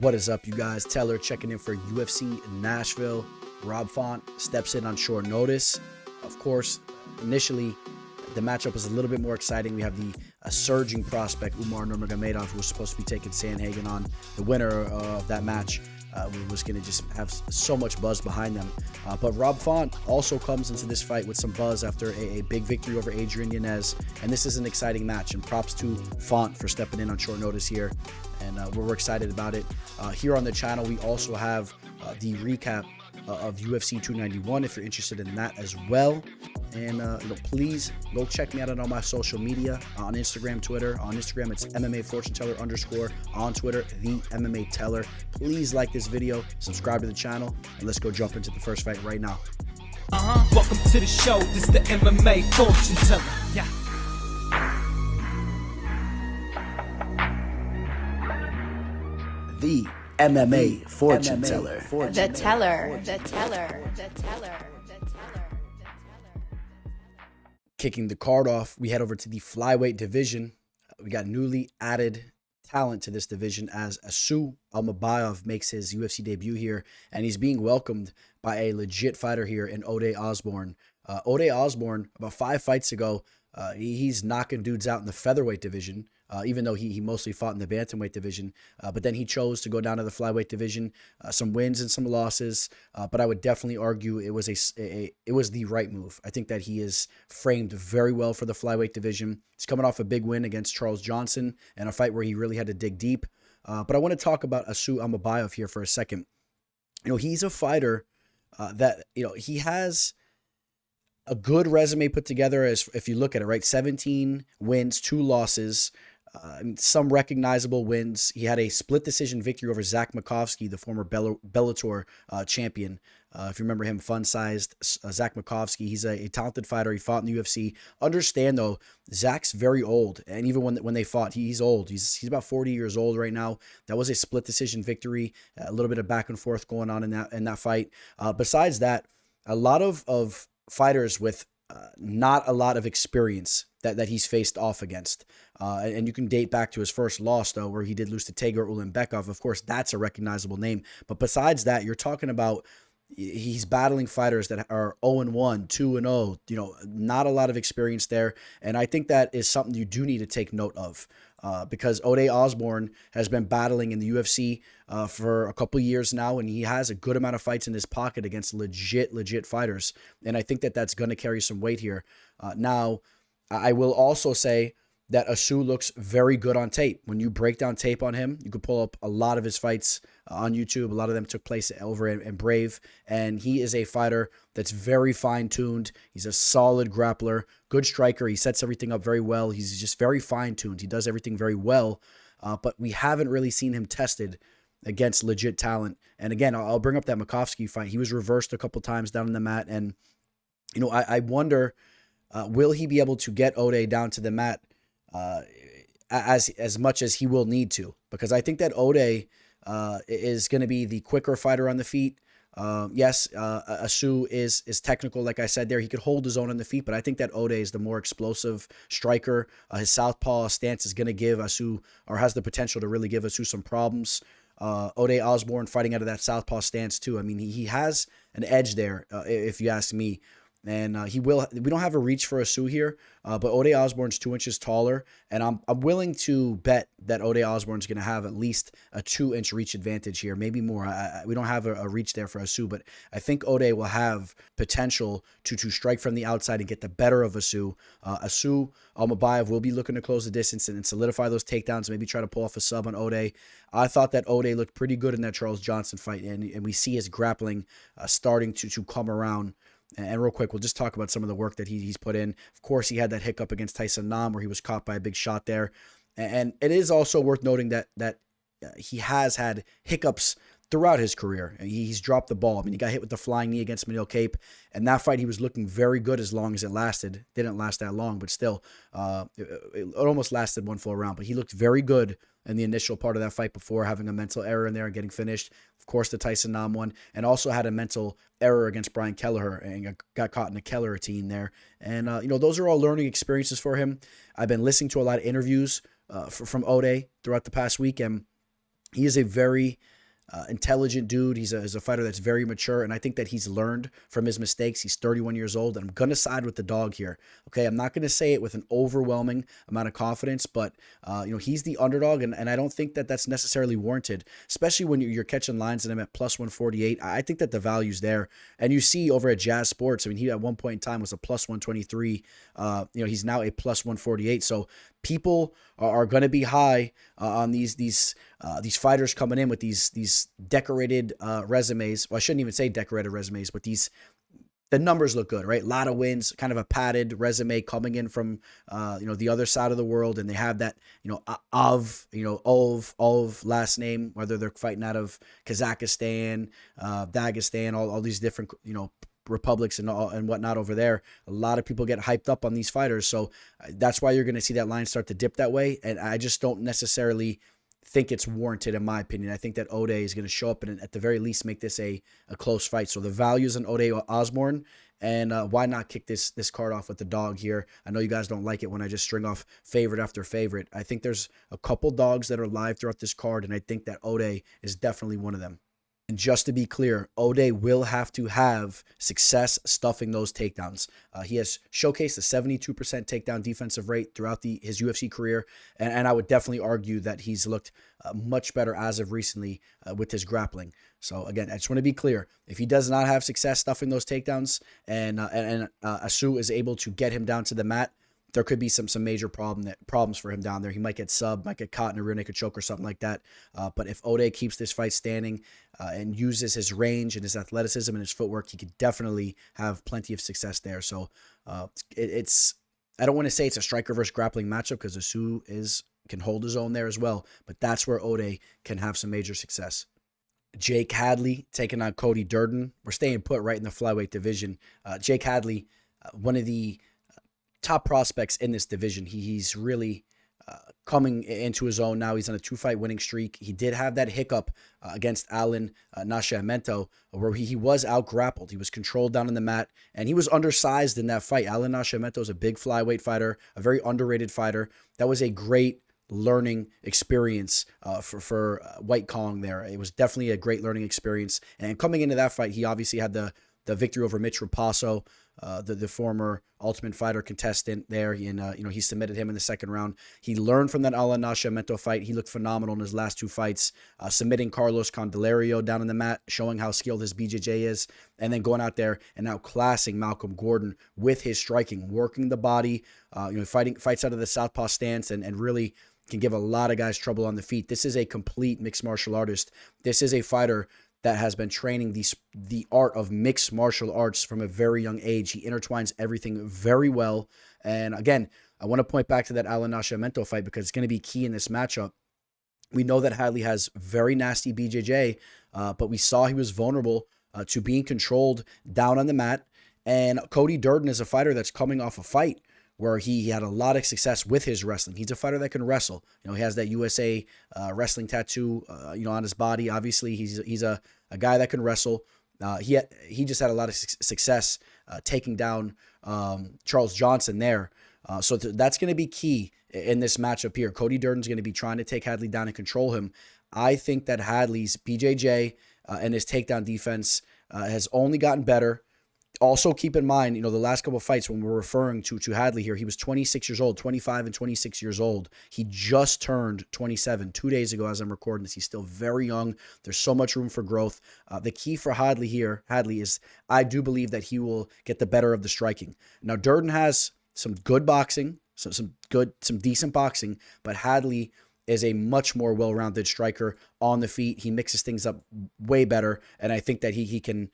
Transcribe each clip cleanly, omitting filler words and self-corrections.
What is up, you guys? Teller checking in for UFC Nashville. Rob Font steps in on short notice. Of course, initially, the matchup was a little bit more exciting. We have the surging prospect, Umar Nurmagomedov, who was supposed to be taking Sandhagen on. The winner of that match was going to just have so much buzz behind them. But Rob Font also comes into this fight with some buzz after a big victory over Adrian Yanez. And this is an exciting match. And props to Font for stepping in on short notice here. And we're excited about it. Here on the channel, we also have the recap of UFC 291 if you're interested in that as well. And please go check me out on all my social media on Instagram, Twitter. On Instagram, it's MMA Fortune Teller _. On Twitter, the MMA Teller. Please like this video, subscribe to the channel, and let's go jump into the first fight right now. Welcome to the show. This is the MMA Fortune Teller. Yeah. The MMA Fortune Teller. The teller. Kicking the card off, we head over to the flyweight division. We got newly added talent to this division as Almabaev makes his UFC debut here, and he's being welcomed by a legit fighter here in Osbourne. Osbourne, about 5 fights ago, he's knocking dudes out in the featherweight division, even though he mostly fought in the bantamweight division. But then he chose to go down to the flyweight division, some wins and some losses. But I would definitely argue it was it was the right move. I think that he is framed very well for the flyweight division. He's coming off a big win against Charles Johnson and a fight where he really had to dig deep. But I want to talk about Almabaev here for a second. He's a fighter that, he has a good resume put together as if you look at it, right? 17 wins, 2 losses, some recognizable wins. He had a split decision victory over Zach Makovsky, the former Bellator champion. If you remember him, fun-sized Zach Makovsky. He's a talented fighter. He fought in the UFC. Understand, though, Zach's very old. And even when they fought, he's old. He's about 40 years old right now. That was a split decision victory. A little bit of back and forth going on in that fight. Besides that, a lot of fighters with not a lot of experience that he's faced off against. And you can date back to his first loss, though, where he did lose to Tager Ulanbekov. Of course, that's a recognizable name. But besides that, you're talking about he's battling fighters that are 0-1, 2-0, not a lot of experience there. And I think that is something you do need to take note of. Because Osbourne has been battling in the UFC for a couple years now, and he has a good amount of fights in his pocket against legit fighters. And I think that that's going to carry some weight here. Now, I will also say that looks very good on tape. When you break down tape on him, you could pull up a lot of his fights on YouTube. A lot of them took place over in Brave, and he is a fighter that's very fine-tuned. He's a solid grappler, good striker. He sets everything up very well. He's just very fine-tuned. He does everything very well, but we haven't really seen him tested against legit talent. And again, I'll bring up that Makovsky fight. He was reversed a couple times down in the mat, and I wonder, will he be able to get Ode down to the mat as much as he will need to? Because I think that Ode is going to be the quicker fighter on the feet. Yes, Asu is technical, like I said there. He could hold his own on the feet, but I think that Ode is the more explosive striker. His southpaw stance is going to give Asu, or has the potential to really give Asu some problems. Osbourne fighting out of that southpaw stance too. I mean, he has an edge there, if you ask me. And we don't have a reach for Asu here, but Osbourne's 2 inches taller, and I'm willing to bet that Osbourne's going to have at least a 2-inch reach advantage here, maybe more. We don't have a reach there for Asu, but I think Ode will have potential to strike from the outside and get the better of Asu. Almabaev will be looking to close the distance and solidify those takedowns, maybe try to pull off a sub on Ode. I thought that Ode looked pretty good in that Charles Johnson fight, and we see his grappling starting to come around. And real quick, we'll just talk about some of the work that he's put in. Of course, he had that hiccup against Tyson Nam where he was caught by a big shot there. And it is also worth noting that he has had hiccups throughout his career. He's dropped the ball. I mean, he got hit with the flying knee against Manil Cape, and that fight he was looking very good as long as it lasted. Didn't last that long, but still, it almost lasted one full round. But he looked very good in the initial part of that fight before having a mental error in there and getting finished. Of course, the Tyson Nam one, and also had a mental error against Brian Kelleher and got caught in a Kelleher routine there. And, those are all learning experiences for him. I've been listening to a lot of interviews from Ode throughout the past week, and He is a very intelligent dude. He's a fighter that's very mature, and I think that he's learned from his mistakes. He's 31 years old, and I'm going to side with the dog here. Okay, I'm not going to say it with an overwhelming amount of confidence, but he's the underdog, and I don't think that that's necessarily warranted, especially when you're catching lines in him at plus 148. I think that the value's there, and you see over at Jazz Sports, I mean, he at one point in time was a plus 123. He's now a plus 148. So people are going to be high on these fighters coming in with these decorated resumes. Well, I shouldn't even say decorated resumes, but the numbers look good, right? A lot of wins, kind of a padded resume coming in from the other side of the world, and they have that Ov last name, whether they're fighting out of Kazakhstan, Dagestan, all these different republics and whatnot over there. A lot of people get hyped up on these fighters, so that's why you're going to see that line start to dip that way. And I just don't necessarily think it's warranted, in my opinion. I think that Ode is going to show up and at the very least make this a close fight. So the values in Ode Osbourne, and why not kick this card off with the dog here? I know you guys don't like it when I just string off favorite after favorite. I think there's a couple dogs that are live throughout this card, and I think that Ode is definitely one of them. And just to be clear, Ode will have to have success stuffing those takedowns. He has showcased a 72% takedown defensive rate throughout his UFC career, and I would definitely argue that he's looked much better as of recently with his grappling. So again, I just want to be clear: if he does not have success stuffing those takedowns, and Asu is able to get him down to the mat, there could be some major problems for him down there. He might get subbed, might get caught in a rear naked choke or something like that. But if Ode keeps this fight standing and uses his range and his athleticism and his footwork, he could definitely have plenty of success there. So I don't want to say it's a striker versus grappling matchup, because Asu can hold his own there as well. But that's where Ode can have some major success. Jake Hadley taking on Cody Durden. We're staying put right in the flyweight division. Jake Hadley, one of the top prospects in this division. He's really coming into his own now. He's on a 2-fight winning streak. He did have that hiccup against Alan Nascimento, where he was out-grappled. He was controlled down on the mat, and he was undersized in that fight. Alan Nascimento is a big flyweight fighter, a very underrated fighter. That was a great learning experience for White Kong there. It was definitely a great learning experience. And coming into that fight, he obviously had the victory over Mitch Rapasso, the former Ultimate Fighter contestant there. And he submitted him in the second round. He learned from that Alan Nascimento fight. He looked phenomenal in his last 2 fights, submitting Carlos Candelario down on the mat, showing how skilled his BJJ is, and then going out there and outclassing Malcolm Gordon with his striking, working the body, fights out of the southpaw stance, and really can give a lot of guys trouble on the feet. This is a complete mixed martial artist. This is a fighter that has been training the art of mixed martial arts from a very young age. He intertwines everything very well. And again, I want to point back to that Alan Nascimento fight because it's going to be key in this matchup. We know that Hadley has very nasty BJJ, but we saw he was vulnerable to being controlled down on the mat. And Cody Durden is a fighter that's coming off a fight where he had a lot of success with his wrestling. He's a fighter that can wrestle. He has that USA wrestling tattoo, on his body. Obviously, he's a guy that can wrestle. He just had a lot of success taking down Charles Johnson there. So that's going to be key in this matchup here. Cody Durden's going to be trying to take Hadley down and control him. I think that Hadley's BJJ and his takedown defense has only gotten better. Also, keep in mind, the last couple of fights when we're referring to Hadley here, he was 26 years old, 25 and 26 years old. He just turned 27 2 days ago as I'm recording this. He's still very young. There's so much room for growth. The key for Hadley is I do believe that he will get the better of the striking. Now, Durden has some good boxing, some decent boxing, but Hadley is a much more well-rounded striker on the feet. He mixes things up way better, and I think that he can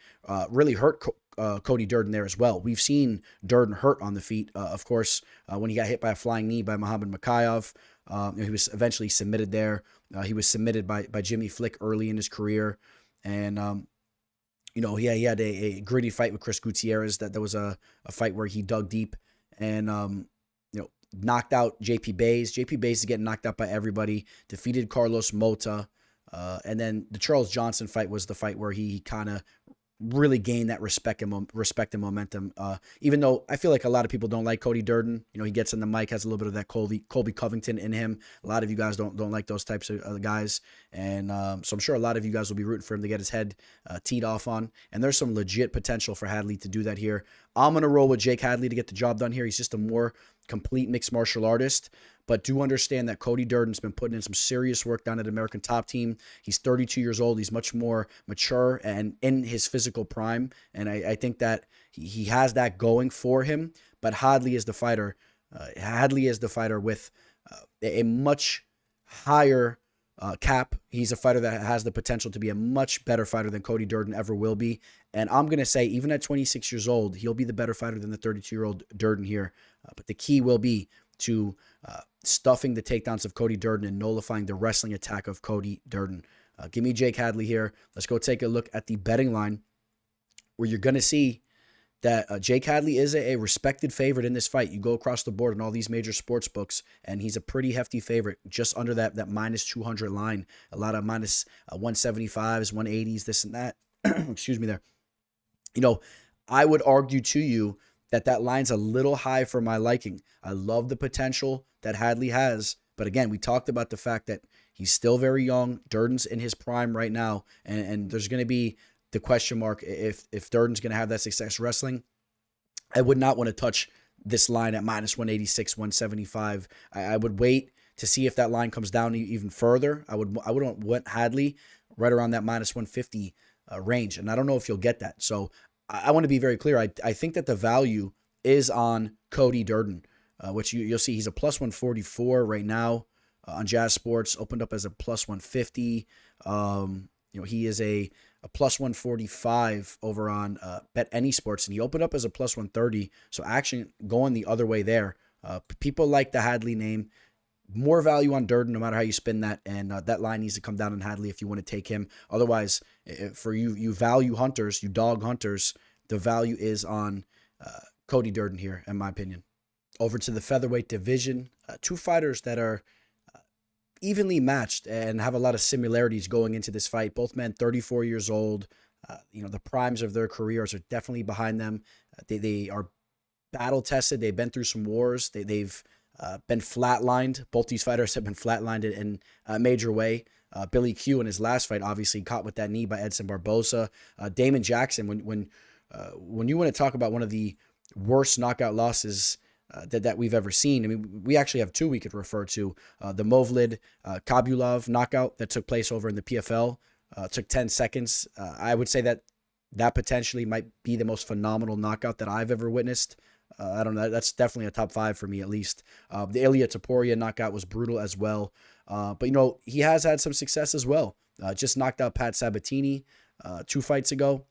really hurt Cody Durden there as well. We've seen Durden hurt on the feet, of course, when he got hit by a flying knee by Muhammad Makayev. He was eventually submitted there. He was submitted by Jimmy Flick early in his career, and he had a gritty fight with Chris Gutierrez. That was a fight where he dug deep and knocked out JP Bays. JP Bays is getting knocked out by everybody. Defeated Carlos Mota. And then the Charles Johnson fight was the fight where he kind of really gain that respect and momentum. Even though I feel like a lot of people don't like Cody Durden, he gets on the mic, has a little bit of that Colby Covington in him. A lot of you guys don't like those types of guys, and so I'm sure a lot of you guys will be rooting for him to get his head teed off on. And there's some legit potential for Hadley to do that here. I'm gonna roll with Jake Hadley to get the job done here. He's just a more complete mixed martial artist. But do understand that Cody Durden's been putting in some serious work down at American Top Team. He's 32 years old. He's much more mature and in his physical prime. And I think that he has that going for him. But Hadley is the fighter. Hadley is the fighter with a much higher cap. He's a fighter that has the potential to be a much better fighter than Cody Durden ever will be. And I'm going to say, even at 26 years old, he'll be the better fighter than the 32-year-old Durden here. But the key will be to stuffing the takedowns of Cody Durden and nullifying the wrestling attack of Cody Durden. Give me Jake Hadley here. Let's go take a look at the betting line, where you're going to see that Jake Hadley is a respected favorite in this fight. You go across the board in all these major sports books, and he's a pretty hefty favorite, just under that minus 200 line. A lot of minus 175s, 180s, this and that. Excuse me there. I would argue to you that line's a little high for my liking. I love the potential that Hadley has. But again, we talked about the fact that he's still very young. Durden's in his prime right now. And there's going to be the question mark if Durden's going to have that success wrestling. I would not want to touch this line at minus 186, 175. I would wait to see if that line comes down even further. I would want Hadley right around that minus 150 range. And I don't know if you'll get that. So I want to be very clear. I think that the value is on Cody Durden, which you'll see he's a plus 144 right now on Jazz Sports, opened up as a plus 150. He is a plus 145 over on Bet Any Sports, and he opened up as a plus 130. So action going the other way there. People like the Hadley name. More value on Durden, no matter how you spin that, and that line needs to come down on Hadley if you want to take him. Otherwise, for you value hunters, you dog hunters, the value is on Cody Durden here, in my opinion. Over to the featherweight division, two fighters that are evenly matched and have a lot of similarities going into this fight. Both men 34 years old. The primes of their careers are definitely behind them. They are battle tested. They've been through some wars. They've been flatlined. Both these fighters have been flatlined in a major way. Billy Q in his last fight, obviously caught with that knee by Edson Barbosa. Damon Jackson, when you want to talk about one of the worst knockout losses that we've ever seen, I mean, we actually have two we could refer to. The Movlid Kabulov knockout that took place over in the PFL took 10 seconds. I would say that potentially might be the most phenomenal knockout that I've ever witnessed. I don't know. That's definitely a top 5 for me, at least. The Ilya Taporia knockout was brutal as well. But, he has had some success as well. Just knocked out Pat Sabatini 2 fights ago.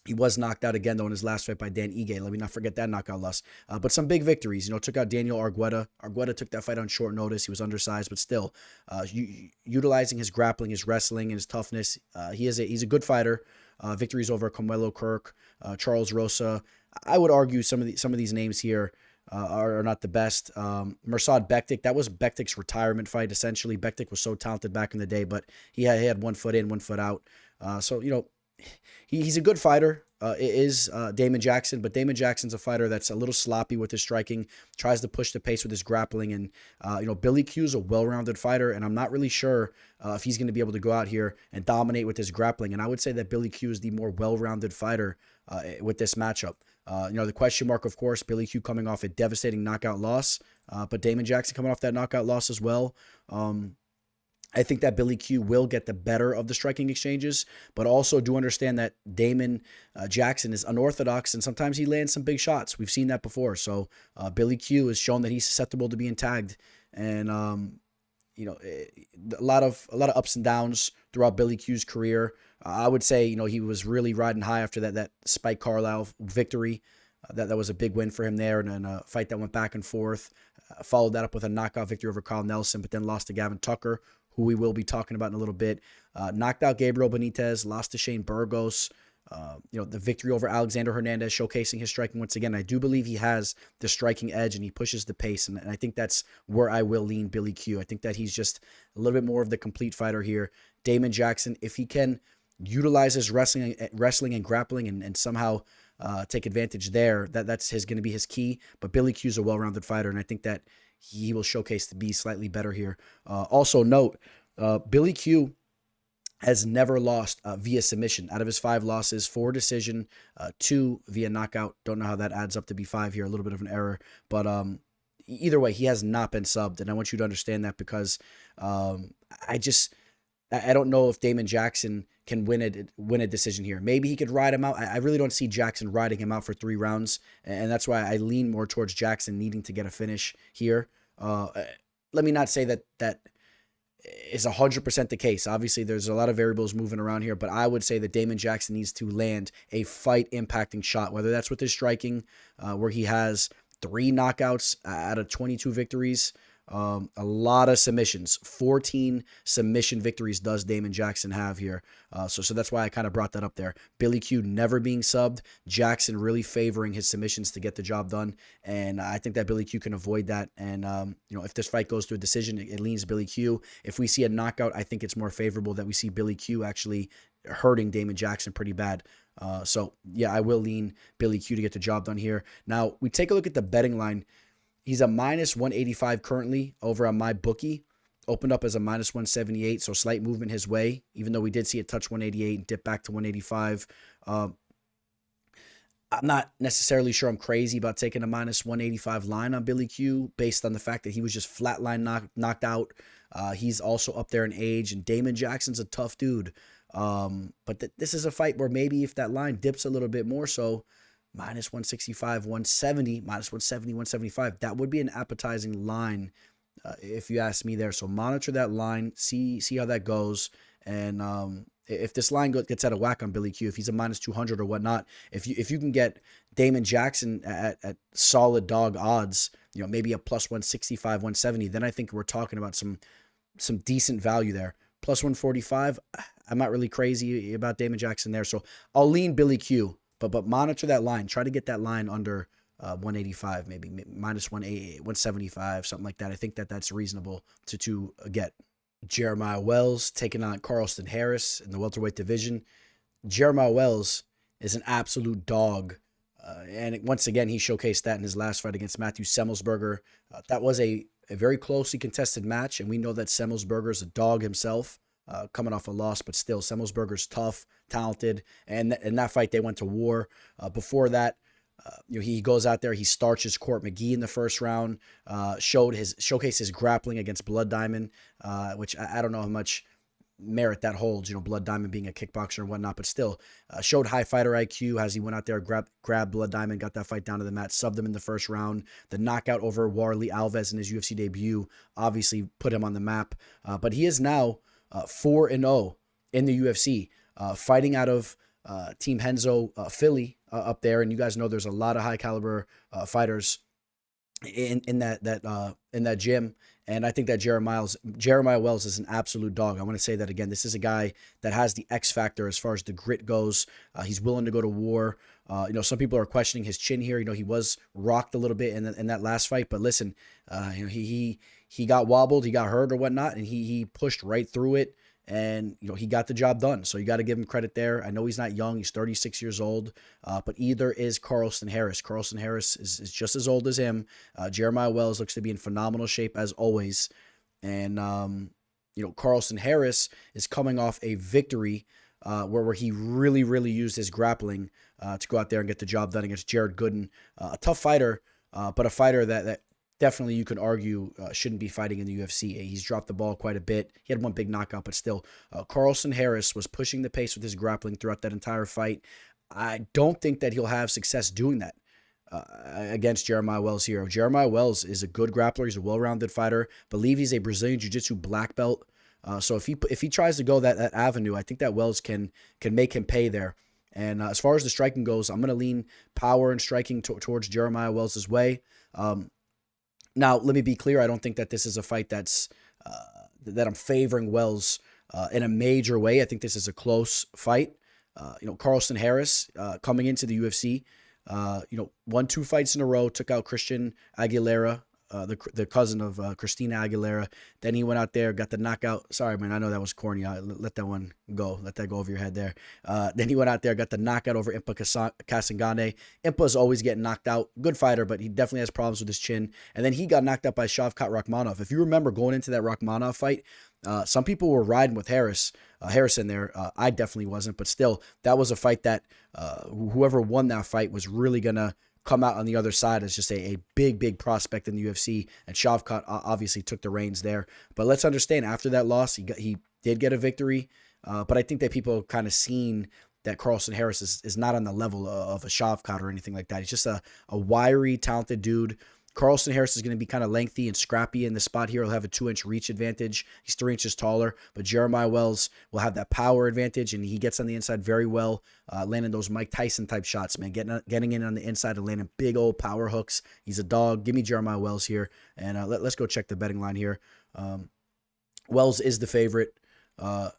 He was knocked out again, though, in his last fight by Dan Ige. Let me not forget that knockout loss. But some big victories. Took out Daniel Argueta. Argueta took that fight on short notice. He was undersized, but still, utilizing his grappling, his wrestling, and his toughness. He's a good fighter. Victories over Carmelo Kirk, Charles Rosa. I would argue some of these names here are not the best. Mirsad Bektik, that was Bektik's retirement fight, essentially. Bektik was so talented back in the day, but he had 1 foot in, 1 foot out. He's a good fighter. It is Damon Jackson, but Damon Jackson's a fighter that's a little sloppy with his striking, tries to push the pace with his grappling, and Billy Q's a well-rounded fighter, and I'm not really sure if he's going to be able to go out here and dominate with his grappling, and I would say that Billy Q is the more well-rounded fighter with this matchup. The question mark, of course, Billy Q coming off a devastating knockout loss, but Damon Jackson coming off that knockout loss as well. I think that Billy Q will get the better of the striking exchanges, but also do understand that Damon Jackson is unorthodox, and sometimes he lands some big shots. We've seen that before. So Billy Q has shown that he's susceptible to being tagged, and a lot of ups and downs throughout Billy Q's career. I would say he was really riding high after that Spike Carlisle victory. That was a big win for him there, and a fight that went back and forth. Followed that up with a knockout victory over Carl Nelson, but then lost to Gavin Tucker, who we will be talking about in a little bit. Knocked out Gabriel Benitez, lost to Shane Burgos. The victory over Alexander Hernandez, showcasing his striking once again. I do believe he has the striking edge, and he pushes the pace, and I think that's where I will lean Billy Q. I think that he's just a little bit more of the complete fighter here. Damon Jackson, if he can utilize his wrestling and grappling and somehow take advantage there, that's going to be his key. But Billy Q's a well-rounded fighter, and I think that he will showcase to be slightly better here. Also note, Billy Q has never lost via submission. Out of his 5 losses, 4 decision, 2 via knockout. Don't know how that adds up to be 5 here. A little bit of an error. But either way, he has not been subbed. And I want you to understand that because I don't know if Damon Jackson can win a decision here. Maybe he could ride him out. I really don't see Jackson riding him out for 3 rounds. And that's why I lean more towards Jackson needing to get a finish here. Let me not say that is 100% the case. Obviously, there's a lot of variables moving around here, but I would say that Damon Jackson needs to land a fight-impacting shot, whether that's with his striking, where he has 3 knockouts out of 22 victories, a lot of submissions. 14 submission victories does Damon Jackson have here. So that's why I kind of brought that up there. Billy Q never being subbed. Jackson really favoring his submissions to get the job done. And I think that Billy Q can avoid that. And, if this fight goes to a decision, it leans Billy Q. If we see a knockout, I think it's more favorable that we see Billy Q actually hurting Damon Jackson pretty bad. So, yeah, I will lean Billy Q to get the job done here. Now, we take a look at the betting line. He's a minus 185 currently over on my bookie. Opened up as a minus 178, so slight movement his way, even though we did see it touch 188 and dip back to 185. I'm not necessarily sure I'm crazy about taking a minus 185 line on Billy Q based on the fact that he was just flatline knocked out. He's also up there in age, and Damon Jackson's a tough dude. But this is a fight where maybe if that line dips a little bit more so, minus 165, 170, minus 170, 175. That would be an appetizing line, if you ask me there. So monitor that line, see how that goes. And if this line gets out of whack on Billy Q, if he's a minus 200 or whatnot, if you can get Damon Jackson at solid dog odds, maybe a plus 165, 170, then I think we're talking about some decent value there. Plus 145, I'm not really crazy about Damon Jackson there. So I'll lean Billy Q. But monitor that line. Try to get that line under 185, maybe minus 180, 175, something like that. I think that's reasonable to get. Jeremiah Wells taking on Carlston Harris in the welterweight division. Jeremiah Wells is an absolute dog. And once again, he showcased that in his last fight against Matthew Semmelsberger. That was a very closely contested match, and we know that Semmelsberger is a dog himself. Coming off a loss, but still, Semmelsberger's tough, talented, and in that fight, they went to war. Before that, he goes out there, he starches Court McGee in the first round, showcased his grappling against Blood Diamond, which I don't know how much merit that holds, Blood Diamond being a kickboxer and whatnot, but still, showed high fighter IQ as he went out there, grabbed Blood Diamond, got that fight down to the mat, subbed him in the first round. The knockout over Warley Alves in his UFC debut obviously put him on the map, but he is now 4-0 in the UFC, fighting out of Team Henzo Philly up there, and you guys know there's a lot of high caliber fighters in that gym, and I think that Jeremiah Wells is an absolute dog. I want to say that again. This is a guy that has the X factor as far as the grit goes. He's willing to go to war. Some people are questioning his chin here. He was rocked a little bit in that last fight, but listen, he got wobbled, he got hurt or whatnot, and he pushed right through it, and he got the job done. So you got to give him credit there. I know he's not young; he's 36 years old, but either is Carlston Harris. Carlston Harris is just as old as him. Jeremiah Wells looks to be in phenomenal shape as always, and Carlston Harris is coming off a victory where he really used his grappling to go out there and get the job done against Jared Gooden, a tough fighter, but a fighter that definitely you could argue shouldn't be fighting in the UFC. He's dropped the ball quite a bit. He had one big knockout, but still, Carlston Harris was pushing the pace with his grappling throughout that entire fight. I don't think that he'll have success doing that against Jeremiah Wells here. Jeremiah Wells is a good grappler. He's a well-rounded fighter. Believe he's a Brazilian Jiu-Jitsu black belt. So if he tries to go that avenue, I think that Wells can make him pay there. And as far as the striking goes, I'm going to lean power and striking towards Jeremiah Wells' way. Now, let me be clear. I don't think that this is a fight that I'm favoring Wells in a major way. I think this is a close fight. Carlston Harris coming into the UFC, won 2 fights in a row, took out Christian Aguilera the cousin of Christina Aguilera. Then he went out there, got the knockout. Sorry, man, I know that was corny. Let that one go. Let that go over your head there. Then he went out there, got the knockout over Impa Kasangane. Impa's always getting knocked out. Good fighter, but he definitely has problems with his chin. And then he got knocked out by Shavkat Rakhmonov. If you remember going into that Rakhmonov fight, some people were riding with Harrison there. I definitely wasn't, but still, that was a fight that whoever won that fight was really going to come out on the other side as just a big prospect in the UFC, and Shavkat obviously took the reins there. But let's understand, after that loss, he did get a victory, but I think that people kind of seen that Carlston Harris is not on the level of a Shavkat or anything like that. He's just a wiry, talented dude. Carlston Harris is going to be kind of lengthy and scrappy in the spot here. He'll have a 2-inch reach advantage. He's 3 inches taller, but Jeremiah Wells will have that power advantage, and he gets on the inside very well, landing those Mike Tyson type shots, man. Getting in on the inside and landing big old power hooks. He's a dog. Give me Jeremiah Wells here, and let's go check the betting line here. Wells is the favorite. A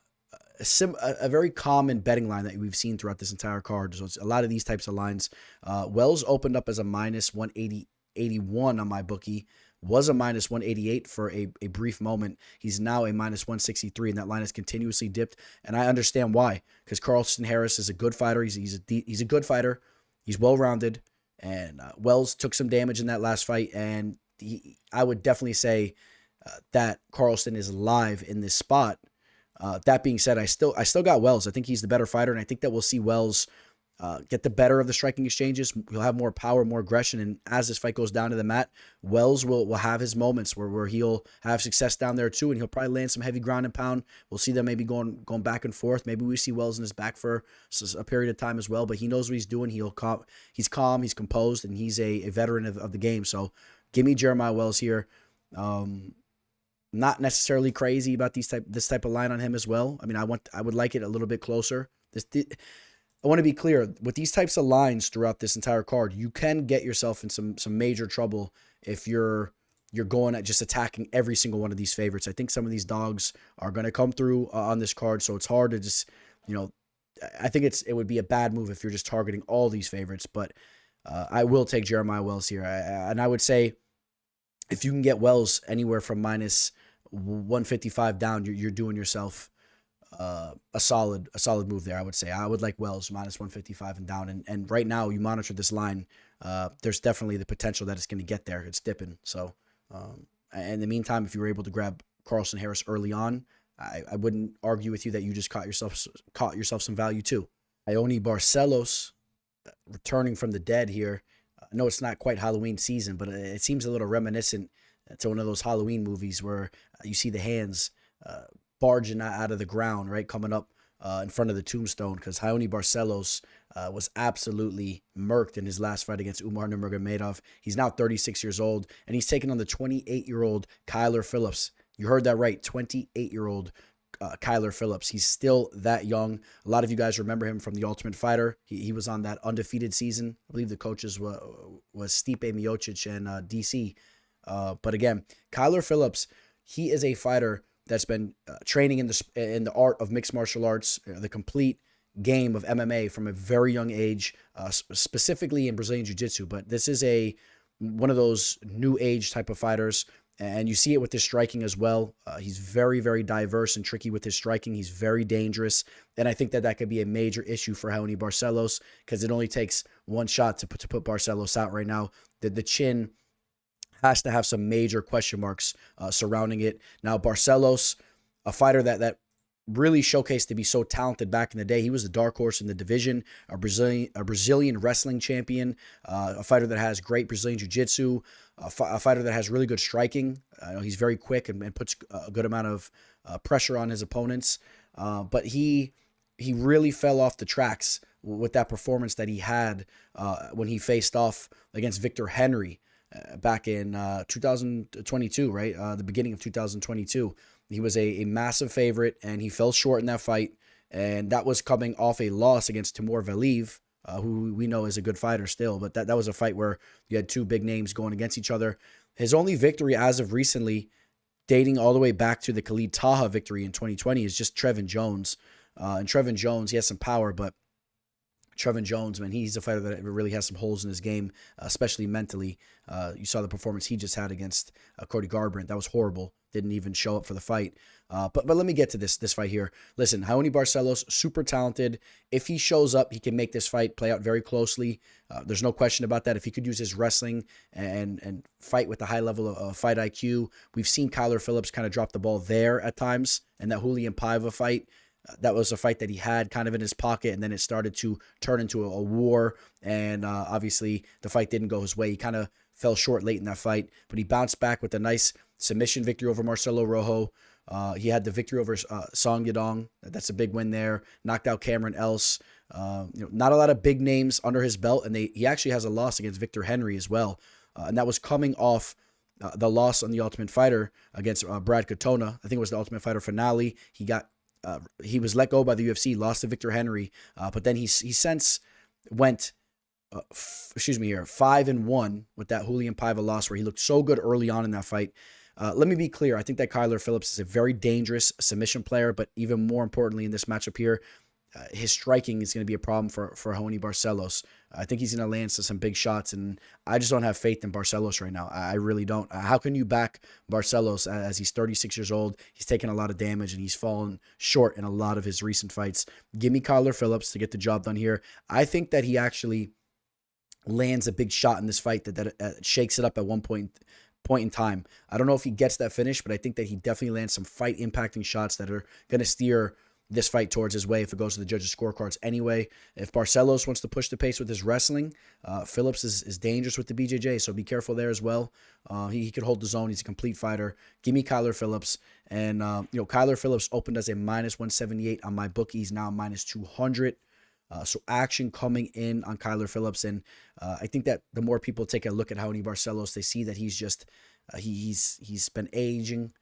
very common betting line that we've seen throughout this entire card. So it's a lot of these types of lines. Wells opened up as a minus 181 on my bookie, was a minus 188 for a brief moment. He's now a minus 163, and that line has continuously dipped. And I understand why, because Carlston Harris is a good fighter. He's a good fighter. He's well-rounded, and Wells took some damage in that last fight, and I would definitely say that Carlston is live in this spot. That being said, I still got Wells. I think he's the better fighter, and I think that we'll see Wells get the better of the striking exchanges. He'll have more power, more aggression, and as this fight goes down to the mat, Wells will have his moments where he'll have success down there too, and he'll probably land some heavy ground and pound. We'll see them maybe going back and forth. Maybe we see Wells in his back for a period of time as well, but he knows what he's doing. He's calm, he's composed, and he's a veteran of the game. So give me Jeremiah Wells here. Not necessarily crazy about this type of line on him as well. I mean, I would like it a little bit closer. I want to be clear, with these types of lines throughout this entire card, you can get yourself in some major trouble if you're going at just attacking every single one of these favorites. I think some of these dogs are going to come through on this card, so it's hard to just, I think it would be a bad move if you're just targeting all these favorites, but I will take Jeremiah Wells here. And I would say if you can get Wells anywhere from minus 155 down, you're doing yourself a solid move there. I would say I would like Wells minus 155 and down, and right now you monitor this line, there's definitely the potential that it's going to get there. It's dipping. So in the meantime, if you were able to grab Carlston Harris early on, I wouldn't argue with you that you just caught yourself some value too. Raoni Barcelos returning from the dead here. I know it's not quite Halloween season, but it seems a little reminiscent to one of those Halloween movies where you see the hands barging out of the ground, right, coming up in front of the tombstone, because Raoni Barcelos was absolutely murked in his last fight against Umar Nurmagomedov. He's now 36 years old, and he's taking on the 28-year-old Kyler Phillips. You heard that right, 28-year-old Kyler Phillips. He's still that young. A lot of you guys remember him from The Ultimate Fighter. He was on that undefeated season. I believe the coaches was Stipe Miocic and DC. But again, Kyler Phillips, he is a fighter that's been training in the art of mixed martial arts, the complete game of MMA from a very young age, specifically in Brazilian Jiu-Jitsu. But this is one of those new age type of fighters, and you see it with his striking as well. He's very, very diverse and tricky with his striking. He's very dangerous, and I think that could be a major issue for Raoni Barcelos, because it only takes one shot to put Barcelos out right now. The chin has to have some major question marks surrounding it. Now, Barcelos, a fighter that really showcased to be so talented back in the day. He was the dark horse in the division, a Brazilian wrestling champion, a fighter that has great Brazilian jiu-jitsu, a fighter that has really good striking. He's very quick and puts a good amount of pressure on his opponents. But he really fell off the tracks with that performance that he had when he faced off against Victor Henry back in 2022, right? The beginning of 2022. He was a massive favorite, and he fell short in that fight, and that was coming off a loss against Timur Valiev, who we know is a good fighter still, but that was a fight where you had two big names going against each other. His only victory as of recently, dating all the way back to the Khalid Taha victory in 2020, is just Trevin Jones. And Trevin Jones, he has some power, but Trevin Jones, man, he's a fighter that really has some holes in his game, especially mentally. You saw the performance he just had against Cody Garbrandt. That was horrible. Didn't even show up for the fight. But let me get to this fight here. Listen, Raoni Barcelos, super talented. If he shows up, he can make this fight play out very closely. There's no question about that. If he could use his wrestling and fight with a high level of fight IQ, we've seen Kyler Phillips kind of drop the ball there at times. And that Julian Paiva fight, that was a fight that he had kind of in his pocket, and then it started to turn into a war. And obviously, the fight didn't go his way. He kind of fell short late in that fight, but he bounced back with a nice submission victory over Marcelo Rojo. He had the victory over Song Yadong. That's a big win there. Knocked out Cameron Else. Not a lot of big names under his belt, and he actually has a loss against Victor Henry as well. And that was coming off the loss on the Ultimate Fighter against Brad Katona. I think it was the Ultimate Fighter finale. He was let go by the UFC, lost to Victor Henry, but then he since went 5-1 with that Julian Paiva loss, where he looked so good early on in that fight. Let me be clear. I think that Kyler Phillips is a very dangerous submission player, but even more importantly in this matchup here, his striking is going to be a problem for Raoni Barcelos. I think he's going to land some big shots, and I just don't have faith in Barcelos right now. I really don't. How can you back Barcelos as he's 36 years old? He's taken a lot of damage, and he's fallen short in a lot of his recent fights. Give me Kyler Phillips to get the job done here. I think that he actually lands a big shot in this fight that shakes it up at one point in time. I don't know if he gets that finish, but I think that he definitely lands some fight-impacting shots that are going to steer this fight towards his way if it goes to the judges' scorecards anyway. If Barcelos wants to push the pace with his wrestling, Phillips is dangerous with the BJJ, so be careful there as well. He could hold the zone. He's a complete fighter. Give me Kyler Phillips. And, Kyler Phillips opened as a -178 on my book. He's now -200. So action coming in on Kyler Phillips. And I think that the more people take a look at Raoni Barcelos, they see that he's just, he's been aging.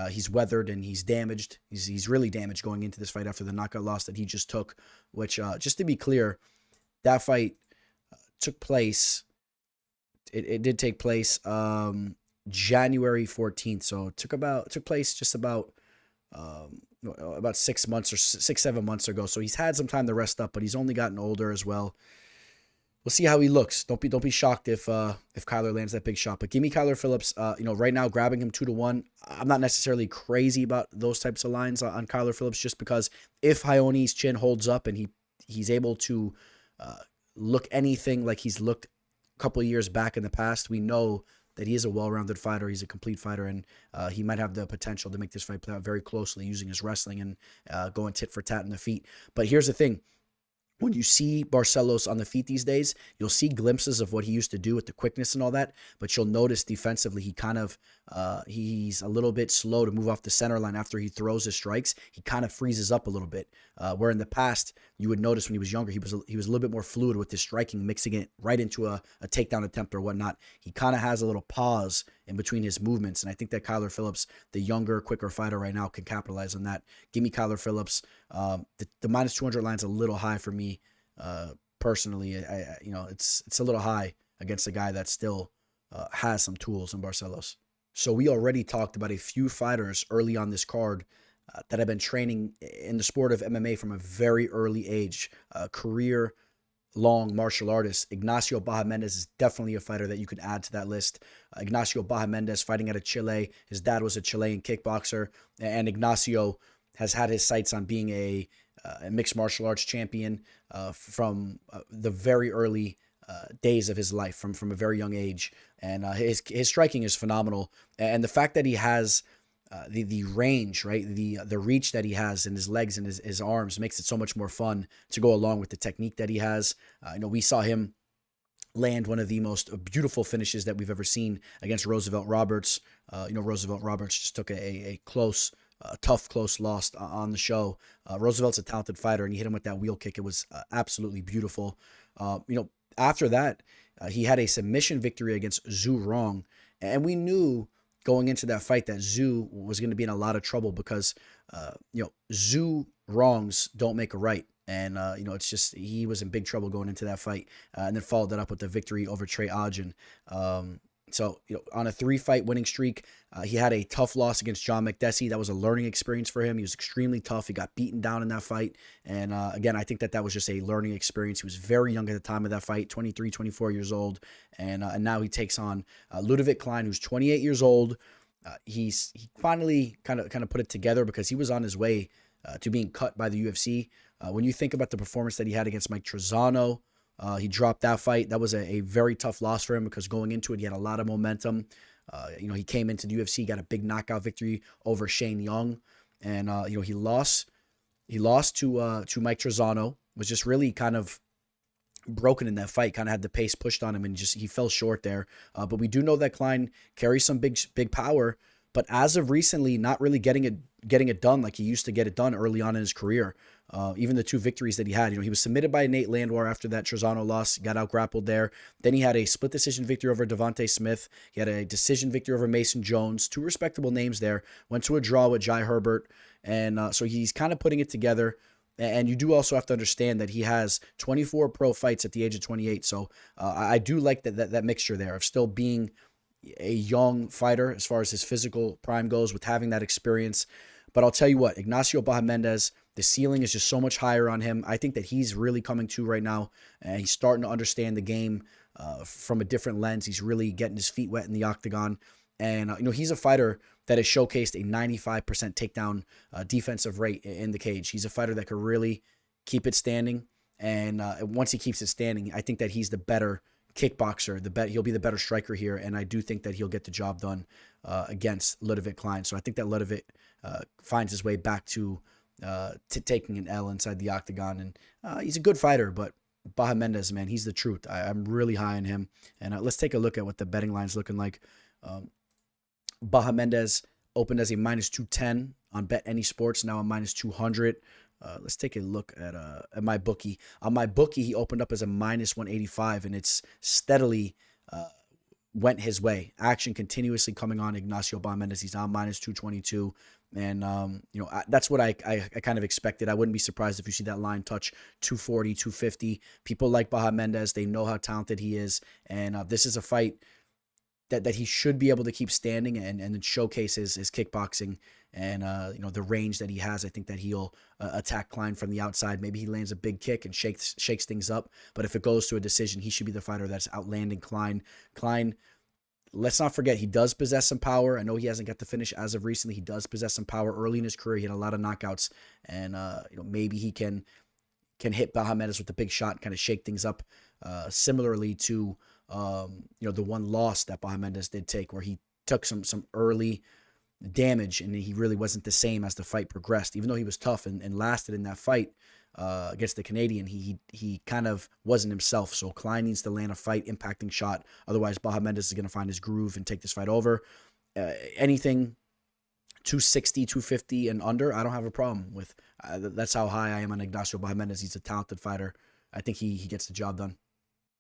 He's weathered and he's damaged. He's really damaged going into this fight after the knockout loss that he just took, which, just to be clear, that fight took place. It did take place January 14th. So it took place just about 6 months or 7 months ago. So he's had some time to rest up, but he's only gotten older as well. We'll see how he looks. Don't be shocked if Kyler lands that big shot. But give me Kyler Phillips. Right now grabbing him 2-1. I'm not necessarily crazy about those types of lines on Kyler Phillips, just because if Raoni's chin holds up and he's able to look anything like he's looked a couple of years back in the past, we know that he is a well-rounded fighter. He's a complete fighter, and he might have the potential to make this fight play out very closely using his wrestling and going tit for tat in the feet. But here's the thing. When you see Barcelos on the feet these days, you'll see glimpses of what he used to do with the quickness and all that, but you'll notice defensively he kind of he's a little bit slow to move off the center line after he throws his strikes. He kind of freezes up a little bit, where in the past you would notice when he was younger he was a little bit more fluid with his striking, mixing it right into a takedown attempt or whatnot. He kind of has a little pause in between his movements, and I think that Kyler Phillips, the younger, quicker fighter right now, can capitalize on that. Give me Kyler Phillips. The -200 line's a little high for me personally. It's a little high against a guy that still has some tools in Barcelos. So we already talked about a few fighters early on this card that have been training in the sport of MMA from a very early age. Career-long martial artists. Ignacio Bahamondes is definitely a fighter that you could add to that list. Ignacio Bahamondes fighting out of Chile. His dad was a Chilean kickboxer, and Ignacio has had his sights on being a mixed martial arts champion from the very early days of his life, from a very young age. And his striking is phenomenal. And the fact that he has the range, right, the reach that he has in his legs and his arms makes it so much more fun to go along with the technique that he has. We saw him land one of the most beautiful finishes that we've ever seen against Roosevelt Roberts. Roosevelt Roberts just took a tough, close loss on the show. Roosevelt's a talented fighter, and he hit him with that wheel kick. It was absolutely beautiful. After that, he had a submission victory against Zhu Rong, and we knew going into that fight that Zhu was going to be in a lot of trouble because, Zhu Rongs don't make a right. And, it's just he was in big trouble going into that fight, and then followed that up with the victory over Trey Ogden. So, on a 3-fight winning streak, he had a tough loss against John McDessie. That was a learning experience for him. He was extremely tough. He got beaten down in that fight. And again, I think that was just a learning experience. He was very young at the time of that fight, 23, 24 years old. And now he takes on Ľudovít Klein, who's 28 years old. He finally kind of put it together because he was on his way to being cut by the UFC. When you think about the performance that he had against Mike Trizano, he dropped that fight. That was a very tough loss for him because going into it, he had a lot of momentum. He came into the UFC, got a big knockout victory over Shane Young, and he lost to Mike Trizano. Was just really kind of broken in that fight. Kind of had the pace pushed on him, and he fell short there. But we do know that Klein carries some big power, but as of recently, not really getting it done like he used to get it done early on in his career. Even the 2 victories that he had, he was submitted by Nate Landwehr after that Trizano loss, got out grappled there. Then he had a split decision victory over Devontae Smith. He had a decision victory over Mason Jones. 2 respectable names there. Went to a draw with Jai Herbert. And so he's kind of putting it together. And you do also have to understand that he has 24 pro fights at the age of 28. So I do like that mixture there of still being a young fighter as far as his physical prime goes with having that experience. But I'll tell you what, Ignacio Bahamondes, the ceiling is just so much higher on him. I think that he's really coming to right now, and he's starting to understand the game from a different lens. He's really getting his feet wet in the octagon. And, he's a fighter that has showcased a 95% takedown defensive rate in the cage. He's a fighter that could really keep it standing. And once he keeps it standing, I think that he's the better kickboxer. He'll be the better striker here. And I do think that he'll get the job done against Ľudovít Klein. So I think that Ľudovít finds his way back to taking an L inside the octagon. And he's a good fighter, but Bahamondes, man, he's the truth. I'm really high on him. And let's take a look at what the betting line's looking like. Bahamondes opened as a -210 on Bet Any Sports, now a -200. Let's take a look at my bookie. On my bookie, he opened up as a -185, and it's steadily went his way. Action continuously coming on Ignacio Bahamondes. He's now -222. And, that's what I kind of expected. I wouldn't be surprised if you see that line touch 240, 250. People like Bahamondes. They know how talented he is. And this is a fight that he should be able to keep standing and showcase his kickboxing and, the range that he has. I think that he'll attack Klein from the outside. Maybe he lands a big kick and shakes things up. But if it goes to a decision, he should be the fighter that's outlanding Klein. Klein, let's not forget, he does possess some power. I know he hasn't got the finish as of recently. He does possess some power early in his career. He had a lot of knockouts, and maybe he can hit Bahamondes with a big shot and kind of shake things up, similarly to the one loss that Bahamondes did take, where he took some early damage and he really wasn't the same as the fight progressed. Even though he was tough and lasted in that fight against the Canadian, he kind of wasn't himself. So Klein needs to land a fight impacting shot. Otherwise, Bahamondes is going to find his groove and take this fight over. Anything 260, 250 and under, I don't have a problem with. That's how high I am on Ignacio Bahamondes. He's a talented fighter. I think he gets the job done.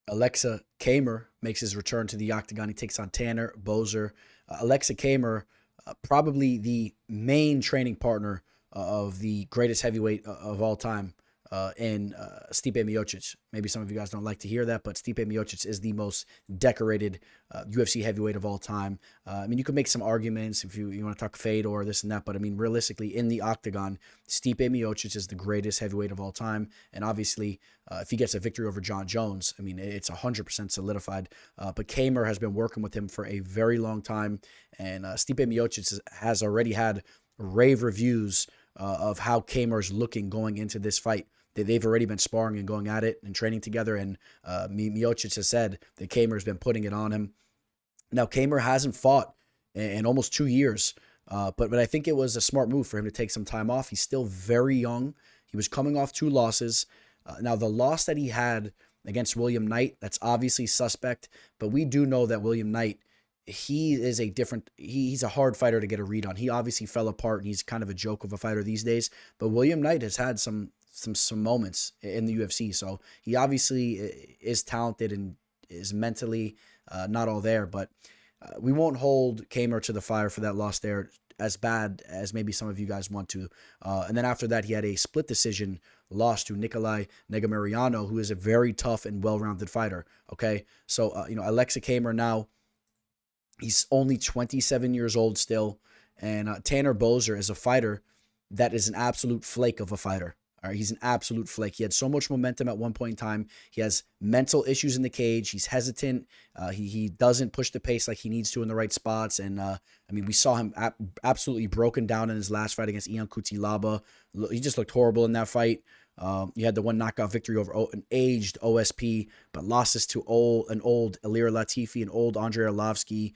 Aleksa Camur makes his return to the octagon. He takes on Tanner Boser. Aleksa Camur, probably the main training partner of the greatest heavyweight of all time, in Stipe Miocic. Maybe some of you guys don't like to hear that, but Stipe Miocic is the most decorated UFC heavyweight of all time. You could make some arguments if you want to talk fade or this and that, but realistically, in the octagon, Stipe Miocic is the greatest heavyweight of all time. And obviously, if he gets a victory over John Jones, it's 100% solidified. But Camur has been working with him for a very long time, and Stipe Miocic has already had rave reviews of how Camur's looking going into this fight. They've already been sparring and going at it and training together, and Miocic has said that Camur's been putting it on him. Now, Camur hasn't fought in almost 2 years, but I think it was a smart move for him to take some time off. He's still very young. He was coming off 2 losses. Now, the loss that he had against William Knight, that's obviously suspect, but we do know that William Knight, he's a hard fighter to get a read on. He obviously fell apart, and he's kind of a joke of a fighter these days, but William Knight has had some moments in the UFC. So he obviously is talented and is mentally not all there, but we won't hold Camur to the fire for that loss there as bad as maybe some of you guys want to. And then after that, he had a split decision loss to Nikolai Negumereanu, who is a very tough and well-rounded fighter. Okay. So, Aleksa Camur now, He's only 27 years old still. And Tanner Boser is a fighter that is an absolute flake of a fighter. All right, he's an absolute flake. He had so much momentum at one point in time. He has mental issues in the cage. He's hesitant. He doesn't push the pace like he needs to in the right spots. And I mean, we saw him absolutely broken down in his last fight against Ian Cutelaba. He just looked horrible in that fight. He had the one knockout victory over an aged OSP, but losses to an old Ilir Latifi, an old Andrei Arlovsky,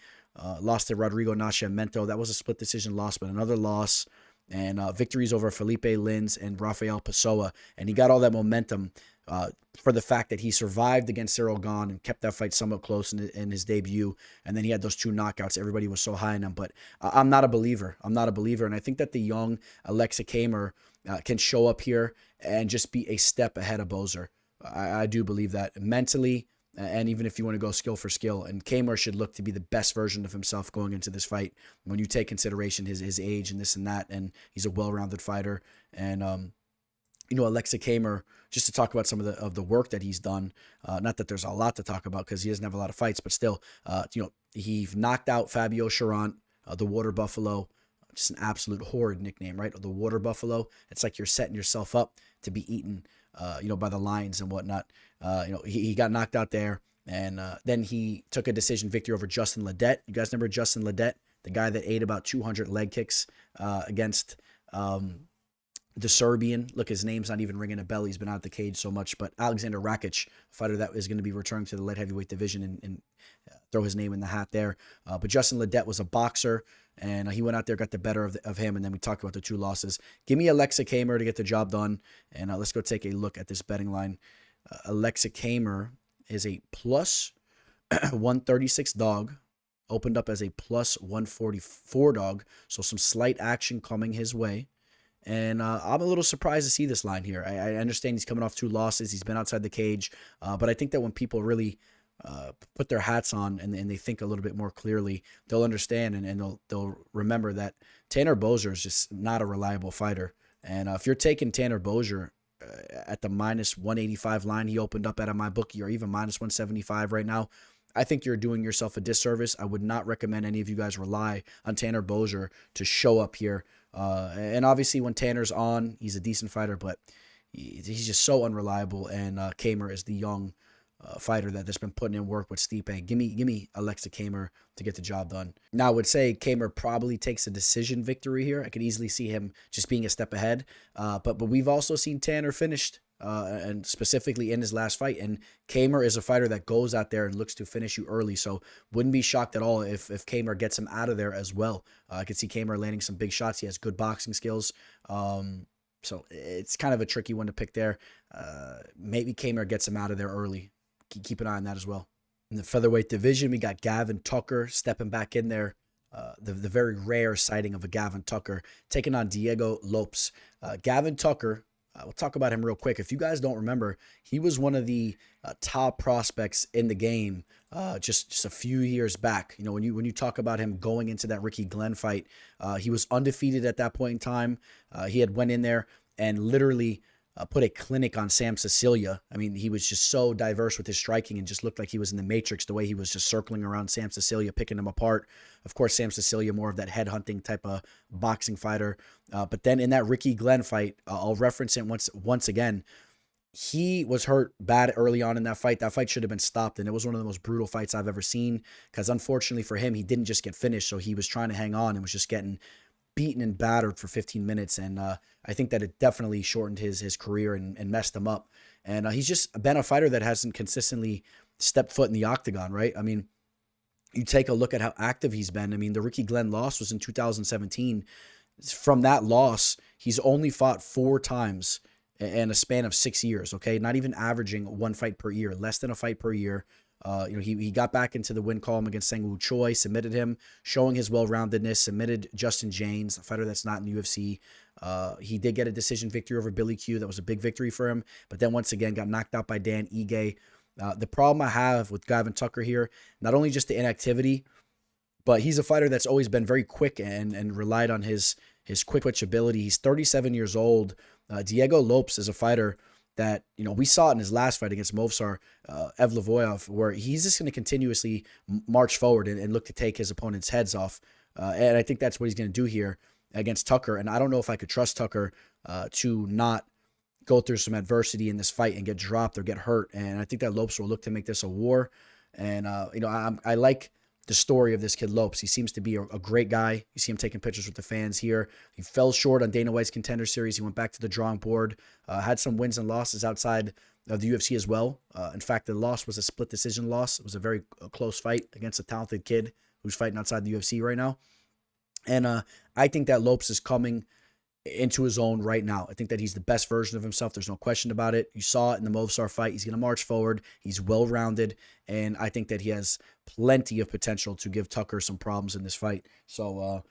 lost to Rodrigo Nascimento. That was a split decision loss, but another loss. And victories over Felipe Lins and Rafael Pessoa. And he got all that momentum for the fact that he survived against Cyril Gane and kept that fight somewhat close in his debut. And then he had those 2 knockouts. Everybody was so high on him. But I'm not a believer. I'm not a believer. And I think that the young Aleksa Camur can show up here and just be a step ahead of Boser. I do believe that mentally, and even if you want to go skill for skill. And Camur should look to be the best version of himself going into this fight when you take consideration his age and this and that. And he's a well-rounded fighter. And, Aleksa Camur, just to talk about some of the work that he's done, not that there's a lot to talk about because he doesn't have a lot of fights, but still, he knocked out Fabio Charant, the Water Buffalo. Just an absolute horrid nickname, right? The Water Buffalo. It's like you're setting yourself up to be eaten, by the lions and whatnot. He got knocked out there, and then he took a decision victory over Justin Ledet. You guys remember Justin Ledet, the guy that ate about 200 leg kicks against the Serbian. Look, his name's not even ringing a bell. He's been out of the cage so much. But Alexander Rakic, a fighter that is going to be returning to the light heavyweight division and throw his name in the hat there. But Justin Ledet was a boxer, and he went out there, got the better of him, and then we talked about the 2 losses. Give me Aleksa Camur to get the job done, and let's go take a look at this betting line. Aleksa Camur is a plus 136 dog, opened up as a plus 144 dog, so some slight action coming his way. And I'm a little surprised to see this line here. I understand he's coming off 2 losses. He's been outside the cage. But I think that when people really put their hats on and they think a little bit more clearly, they'll understand and they'll remember that Tanner Boser is just not a reliable fighter. And if you're taking Tanner Boser at the minus 185 line he opened up at my bookie, or even minus 175 right now, I think you're doing yourself a disservice. I would not recommend any of you guys rely on Tanner Boser to show up here. And obviously when Tanner's on, he's a decent fighter, but he's just so unreliable. And Camur is the young fighter that's been putting in work with Stipe. Give me Aleksa Camur to get the job done. Now I would say Camur probably takes a decision victory here. I could easily see him just being a step ahead. But we've also seen Tanner finished, and specifically in his last fight. And Camur is a fighter that goes out there and looks to finish you early. So wouldn't be shocked at all if Camur gets him out of there as well. I could see Camur landing some big shots. He has good boxing skills. So it's kind of a tricky one to pick there. Maybe Camur gets him out of there early. Keep an eye on that as well. In the featherweight division, we got Gavin Tucker stepping back in there. The very rare sighting of a Gavin Tucker taking on Diego Lopes. Gavin Tucker, we'll talk about him real quick. If you guys don't remember, he was one of the top prospects in the game just a few years back. You know, when you talk about him going into that Ricky Glenn fight, he was undefeated at that point in time. He had went in there and literally put a clinic on Sam Cecilia. I mean, he was just so diverse with his striking and just looked like he was in the Matrix, the way he was just circling around Sam Cecilia, picking him apart. Of course, Sam Cecilia, more of that headhunting type of boxing fighter. But then in that Ricky Glenn fight, I'll reference it once again. He was hurt bad early on in that fight. That fight should have been stopped, and it was one of the most brutal fights I've ever seen because unfortunately for him, he didn't just get finished, so he was trying to hang on and was just getting beaten and battered for 15 minutes. And I think that it definitely shortened his career and messed him up. And he's just been a fighter that hasn't consistently stepped foot in the octagon, right? I mean, you take a look at how active he's been. I mean, the Ricky Glenn loss was in 2017. From that loss, he's only fought 4 times in a span of 6 years, okay? Not even averaging 1 fight per year, less than a fight per year. He got back into the win column against Sang-Woo Choi, submitted him, showing his well-roundedness, submitted Justin James, a fighter that's not in the UFC. He did get a decision victory over Billy Q. That was a big victory for him, but then once again got knocked out by Dan Ige. The problem I have with Gavin Tucker here, not only just the inactivity, but he's a fighter that's always been very quick and relied on his quick twitch ability. He's 37 years old. Diego Lopes is a fighter that, we saw it in his last fight against Movsar Evlovoyov, where he's just going to continuously march forward and look to take his opponent's heads off. And I think that's what he's going to do here against Tucker. And I don't know if I could trust Tucker to not go through some adversity in this fight and get dropped or get hurt. And I think that Lopes will look to make this a war. And, I like the story of this kid Lopes. He seems to be a great guy. You see him taking pictures with the fans here. He fell short on Dana White's Contender Series. He went back to the drawing board, had some wins and losses outside of the UFC as well. In fact, the loss was a split decision loss. It was a very close fight against a talented kid who's fighting outside the UFC right now. And I think that Lopes is coming into his own right now. I think that he's the best version of himself. There's no question about it. You saw it in the Movsar fight. He's going to march forward. He's well-rounded, and I think that he has plenty of potential to give Tucker some problems in this fight. So,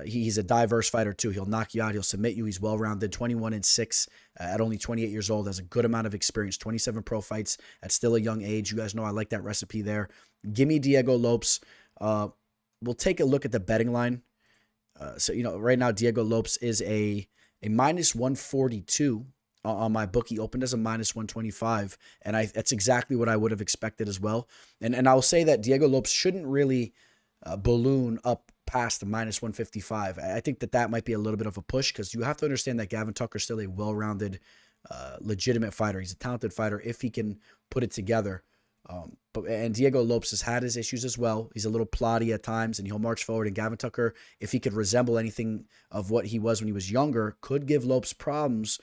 he's a diverse fighter too. He'll knock you out. He'll submit you. He's well-rounded, 21-6 at only 28 years old, has a good amount of experience, 27 pro fights at still a young age. You guys know I like that recipe there. Give me Diego Lopes. We'll take a look at the betting line. Right now, Diego Lopes is a minus 142 on my book. He opened as a minus 125, and that's exactly what I would have expected as well. And I'll say that Diego Lopes shouldn't really balloon up past the minus 155. I think that might be a little bit of a push, because you have to understand that Gavin Tucker is still a well-rounded, legitimate fighter. He's a talented fighter if he can put it together. And Diego Lopes has had his issues as well. He's a little plotty at times, and he'll march forward. And Gavin Tucker, if he could resemble anything of what he was when he was younger, could give Lopes problems.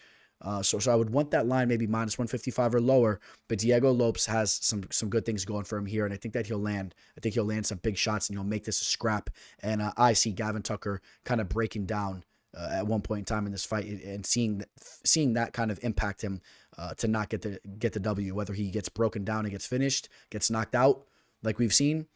So I would want that line maybe minus 155 or lower. But Diego Lopes has some good things going for him here, and I think that he'll land. I think he'll land some big shots, and he'll make this a scrap. And I see Gavin Tucker kind of breaking down at one point in time in this fight, and seeing that kind of impact him to not get the W, whether he gets broken down and gets finished, gets knocked out like we've seen,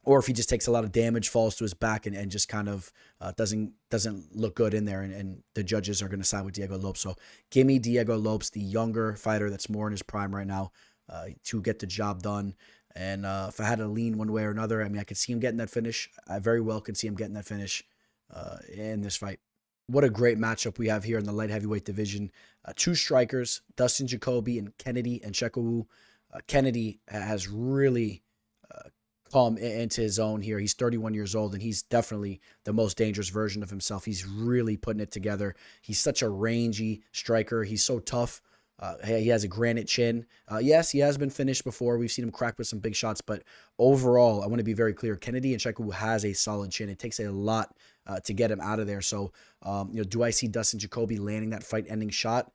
or if he just takes a lot of damage, falls to his back, and just kind of doesn't look good in there, and the judges are going to side with Diego Lopes. So give me Diego Lopes, the younger fighter that's more in his prime right now, to get the job done. And if I had to lean one way or another, I could see him getting that finish. I very well could see him getting that finish in this fight. What a great matchup we have here in the light heavyweight division. Two strikers, Dustin Jacoby and Kennedy Nzechukwu. Kennedy has really come into his own here. He's 31 years old, and he's definitely the most dangerous version of himself. He's really putting it together. He's such a rangy striker. He's so tough. He has a granite chin. Yes, he has been finished before. We've seen him crack with some big shots, but overall, I want to be very clear. Kennedy Nzechukwu has a solid chin. It takes a lot to get him out of there. So, do I see Dustin Jacoby landing that fight-ending shot?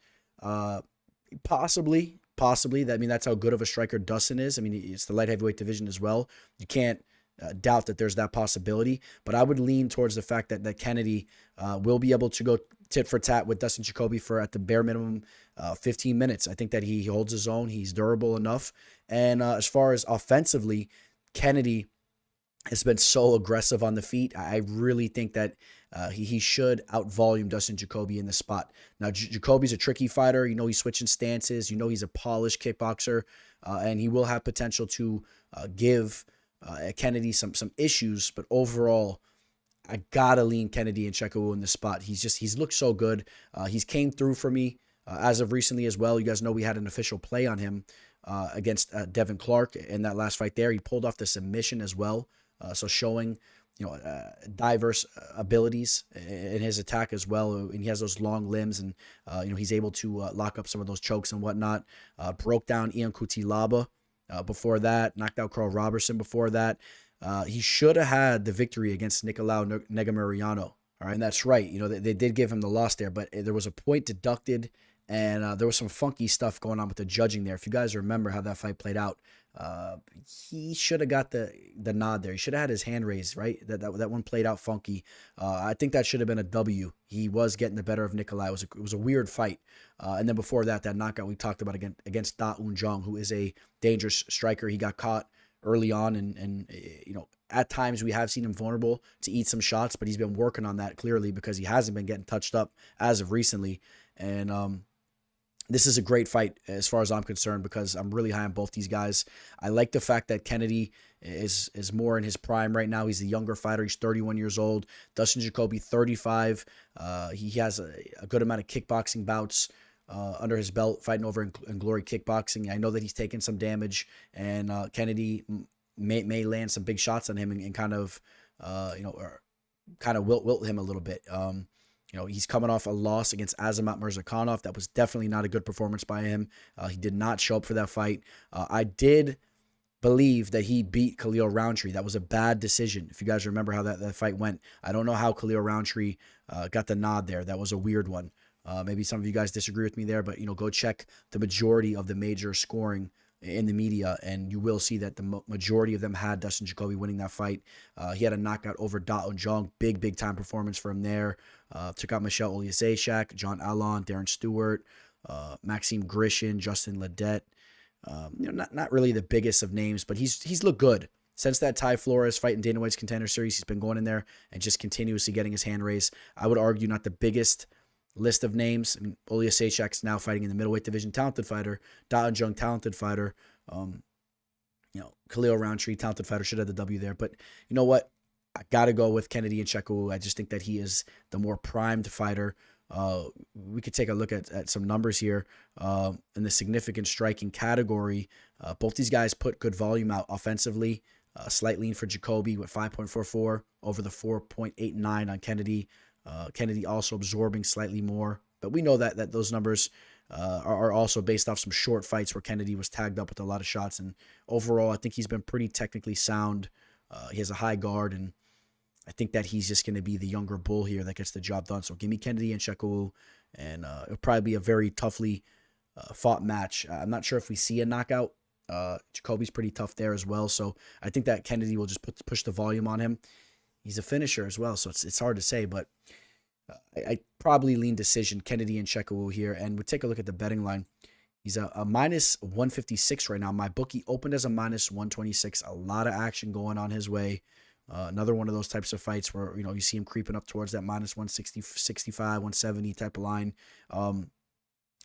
Possibly. That's how good of a striker Dustin is. It's the light heavyweight division as well. You can't doubt that there's that possibility, but I would lean towards the fact that Kennedy will be able to go tit for tat with Dustin Jacoby for, at the bare minimum, 15 minutes. I think that he holds his own. He's durable enough. And as far as offensively, Kennedy has been so aggressive on the feet. I really think that he should out-volume Dustin Jacoby in this spot. Now, Jacoby's a tricky fighter. He's switching stances. He's a polished kickboxer, and he will have potential to give Kennedy some issues. But overall, I gotta lean Kennedy Nzechukwu in this spot. He's looked so good. He's came through for me as of recently as well. You guys know we had an official play on him against Devin Clark in that last fight there. He pulled off the submission as well. So showing, diverse abilities in his attack as well. And he has those long limbs, and, he's able to lock up some of those chokes and whatnot. Broke down Ian Cutelaba before that, knocked out Carl Robertson before that. He should have had the victory against Nicolau Negamuriano. All right, and that's right. They did give him the loss there, but there was a point deducted, and there was some funky stuff going on with the judging there. If you guys remember how that fight played out, he should have got the nod there. He should have had his hand raised, right? That one played out funky. I think that should have been a W. He was getting the better of Nicolau. It was a weird fight. And then before that knockout we talked about against Da Un Jong, who is a dangerous striker. He got caught early on, and at times we have seen him vulnerable to eat some shots, but he's been working on that clearly, because he hasn't been getting touched up as of recently. And this is a great fight as far as I'm concerned, because I'm really high on both these guys. I like the fact that Kennedy is more in his prime right now. He's a younger fighter. He's 31 years old. Dustin Jacoby, 35. He has a good amount of kickboxing bouts. under his belt, fighting over in Glory Kickboxing. I know that he's taken some damage, and Kennedy may land some big shots on him and kind of, or kind of wilt him a little bit. He's coming off a loss against Azamat Mirzakhanov. That was definitely not a good performance by him. He did not show up for that fight. I did believe that he beat Khalil Roundtree. That was a bad decision. If you guys remember how that fight went, I don't know how Khalil Roundtree got the nod there. That was a weird one. Maybe some of you guys disagree with me there, but go check the majority of the major scoring in the media, and you will see that the majority of them had Dustin Jacoby winning that fight. He had a knockout over Da Un Jong. Big time performance for him there. Took out Michelle Oliasashak, John Alon, Darren Stewart, Maxime Grishin, Justin Ledet. Not really the biggest of names, but he's looked good. Since that Ty Flores fight in Dana White's Contender Series, he's been going in there and just continuously getting his hand raised. I would argue not the biggest list of names. I mean, Oliasashak's now fighting in the middleweight division, talented fighter. Da Un Jung, talented fighter. Khalil Roundtree, talented fighter, should have the W there. But you know what? I got to go with Kennedy Nzechukwu. I just think that he is the more primed fighter. We could take a look at some numbers here in the significant striking category. Both these guys put good volume out offensively. Slight lean for Jacoby with 5.44 over the 4.89 on Kennedy. Kennedy also absorbing slightly more. But we know that those numbers are also based off some short fights where Kennedy was tagged up with a lot of shots. And overall, I think he's been pretty technically sound. He has a high guard, and I think that he's just going to be the younger bull here that gets the job done. So give me Kennedy and Nzechukwu, and it'll probably be a very toughly fought match. I'm not sure if we see a knockout. Jacoby's pretty tough there as well. So I think that Kennedy will just push the volume on him. He's a finisher as well, so it's hard to say, but I probably lean decision Kennedy and Nzechukwu here. And we'll take a look at the betting line. He's a minus 156 right now. My bookie opened as a minus 126. A lot of action going on his way. Another one of those types of fights where, you see him creeping up towards that minus 160, 65, 170 type of line.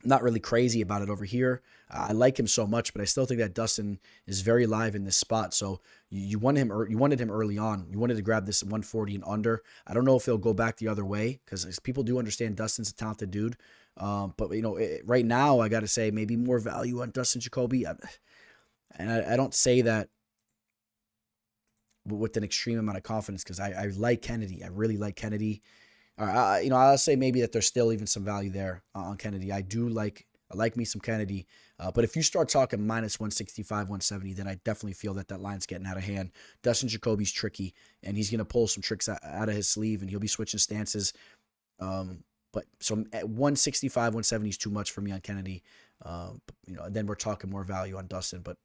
Not really crazy about it over here. I like him so much, but I still think that Dustin is very live in this spot. So you wanted him early on. You wanted to grab this 140 and under. I don't know if he'll go back the other way because people do understand Dustin's a talented dude. But right now I got to say maybe more value on Dustin Jacoby. And I don't say that with an extreme amount of confidence because I like Kennedy. I really like Kennedy. I'll say maybe that there's still even some value there on Kennedy. I like me some Kennedy. But if you start talking minus 165, 170, then I definitely feel that line's getting out of hand. Dustin Jacoby's tricky, and he's going to pull some tricks out of his sleeve, and he'll be switching stances. But so at 165, 170 is too much for me on Kennedy. Then we're talking more value on Dustin. But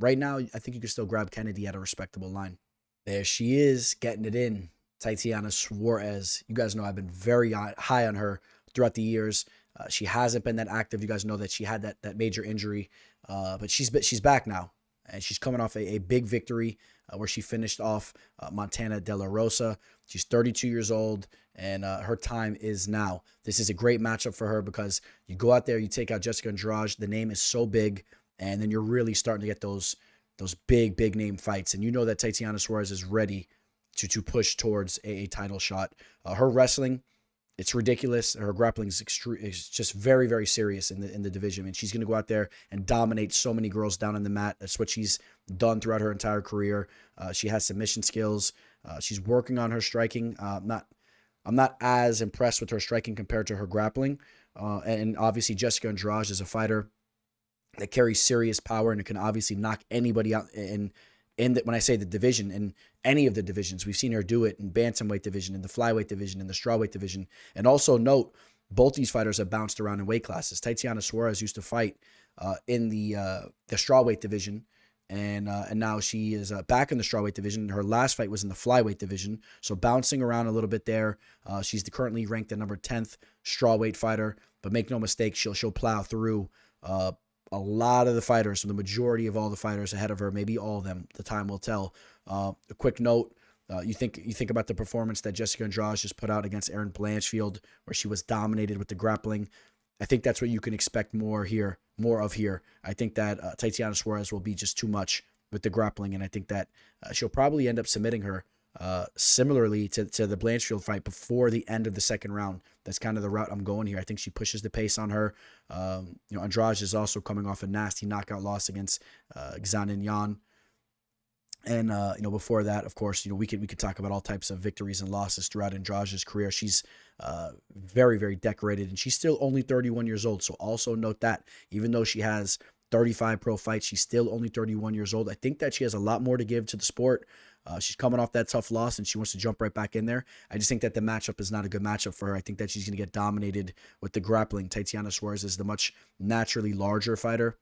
right now, I think you can still grab Kennedy at a respectable line. There she is, getting it in. Tatiana Suarez. You guys know I've been very high on her throughout the years. She hasn't been that active. You guys know that she had that major injury, but she's back now, and she's coming off a big victory where she finished off Montana De La Rosa. She's 32 years old, and her time is now. This is a great matchup for her because you go out there, you take out Jéssica Andrade. The name is so big, and then you're really starting to get those big name fights, and you know that Tatiana Suarez is ready to push towards a title shot. Her wrestling, it's ridiculous. Her grappling is just very, very serious in the division. I mean, she's going to go out there and dominate so many girls down on the mat. That's what she's done throughout her entire career. She has submission skills. She's working on her striking. I'm not as impressed with her striking compared to her grappling. And obviously, Jéssica Andrade is a fighter that carries serious power and it can obviously knock anybody out when I say the division, in any of the divisions. We've seen her do it in bantamweight division, in the flyweight division, in the strawweight division. And also note, both these fighters have bounced around in weight classes. Tatiana Suarez used to fight in the strawweight division, and now she is back in the strawweight division. Her last fight was in the flyweight division, so bouncing around a little bit there. She's currently ranked the number 10th strawweight fighter, but make no mistake, she'll plow through a lot of the fighters, the majority of all the fighters ahead of her, maybe all of them. The time will tell. A quick note: you think about the performance that Jéssica Andrade just put out against Erin Blanchfield, where she was dominated with the grappling. I think that's what you can expect more of here. I think that Tatiana Suarez will be just too much with the grappling, and I think that she'll probably end up submitting her similarly to the Blanchfield fight before the end of the second round. That's kind of the route I'm going here. I think she pushes the pace on her. Andrade is also coming off a nasty knockout loss against Xiaonan Yan. And, before that, of course, we could talk about all types of victories and losses throughout Andrade's career. She's very, very decorated, and she's still only 31 years old. So also note that even though she has 35 pro fights, she's still only 31 years old. I think that she has a lot more to give to the sport. She's coming off that tough loss, and she wants to jump right back in there. I just think that the matchup is not a good matchup for her. I think that she's going to get dominated with the grappling. Tatiana Suarez is the much naturally larger fighter.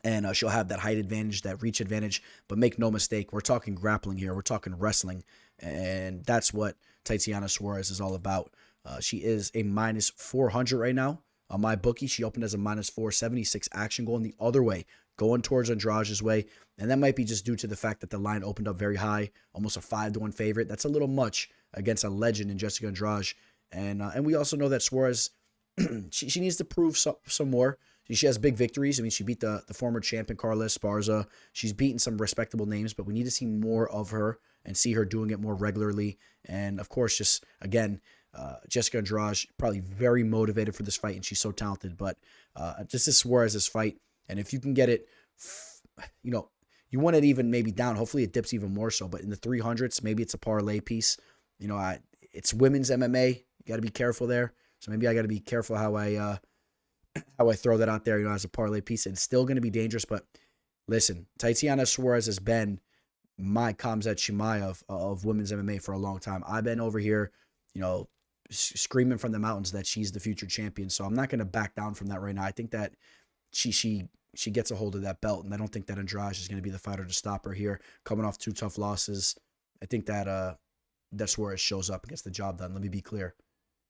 And she'll have that height advantage, that reach advantage. But make no mistake, we're talking grappling here. We're talking wrestling. And that's what Tatiana Suarez is all about. She is a minus 400 right now. On my bookie, she opened as a minus 476 action going the other way, going towards Andrade's way. And that might be just due to the fact that the line opened up very high, almost a 5-1 favorite. That's a little much against a legend in Jéssica Andrade. And we also know that Suarez, she needs to prove some more. She has big victories. I mean, she beat the former champion Carlos Esparza. She's beaten some respectable names, but we need to see more of her and see her doing it more regularly. And, of course, just, again, Jéssica Andrade, probably very motivated for this fight, and she's so talented. But just this Suarez's fight, and if you can get it, you want it even maybe down. Hopefully it dips even more so. But in the 300s, maybe it's a parlay piece. It's women's MMA. You got to be careful there. So maybe I got to be careful how I throw that out there, as a parlay piece. It's still going to be dangerous, but listen, Tatiana Suarez has been my Khamzat Chimaev of women's MMA for a long time. I've been over here, screaming from the mountains that she's the future champion. So I'm not going to back down from that right now. I think that she gets a hold of that belt, and I don't think that Andrade is going to be the fighter to stop her here. Coming off 2 tough losses, I think that Suarez shows up and gets the job done. Let me be clear.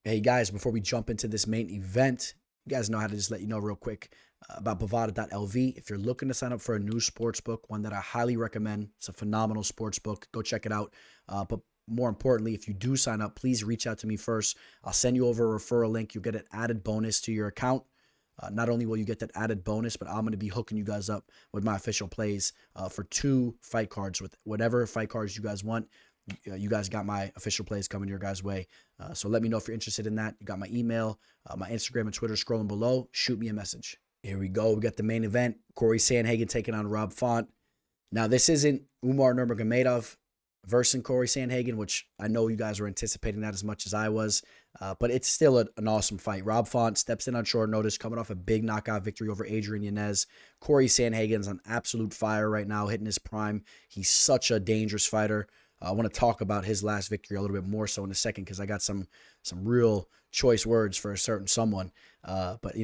Hey guys, before we jump into this main event, you guys know how to just let you know real quick about Bovada.lv. If you're looking to sign up for a new sports book, one that I highly recommend, it's a phenomenal sports book. Go check it out. But more importantly, if you do sign up, please reach out to me first. I'll send you over a referral link. You'll get an added bonus to your account. Not only will you get that added bonus, but I'm going to be hooking you guys up with my official plays for 2 fight cards with whatever fight cards you guys want. You guys got my official plays coming your guys' way. So let me know if you're interested in that. You got my email, my Instagram and Twitter scrolling below. Shoot me a message. Here we go. We got the main event. Cory Sandhagen taking on Rob Font. Now, this isn't Umar Nurmagomedov versus Cory Sandhagen, which I know you guys were anticipating that as much as I was. But it's still an awesome fight. Rob Font steps in on short notice, coming off a big knockout victory over Adrian Yanez. Cory Sandhagen's on absolute fire right now, hitting his prime. He's such a dangerous fighter. I want to talk about his last victory a little bit more so in a second because I got some real choice words for a certain someone. But,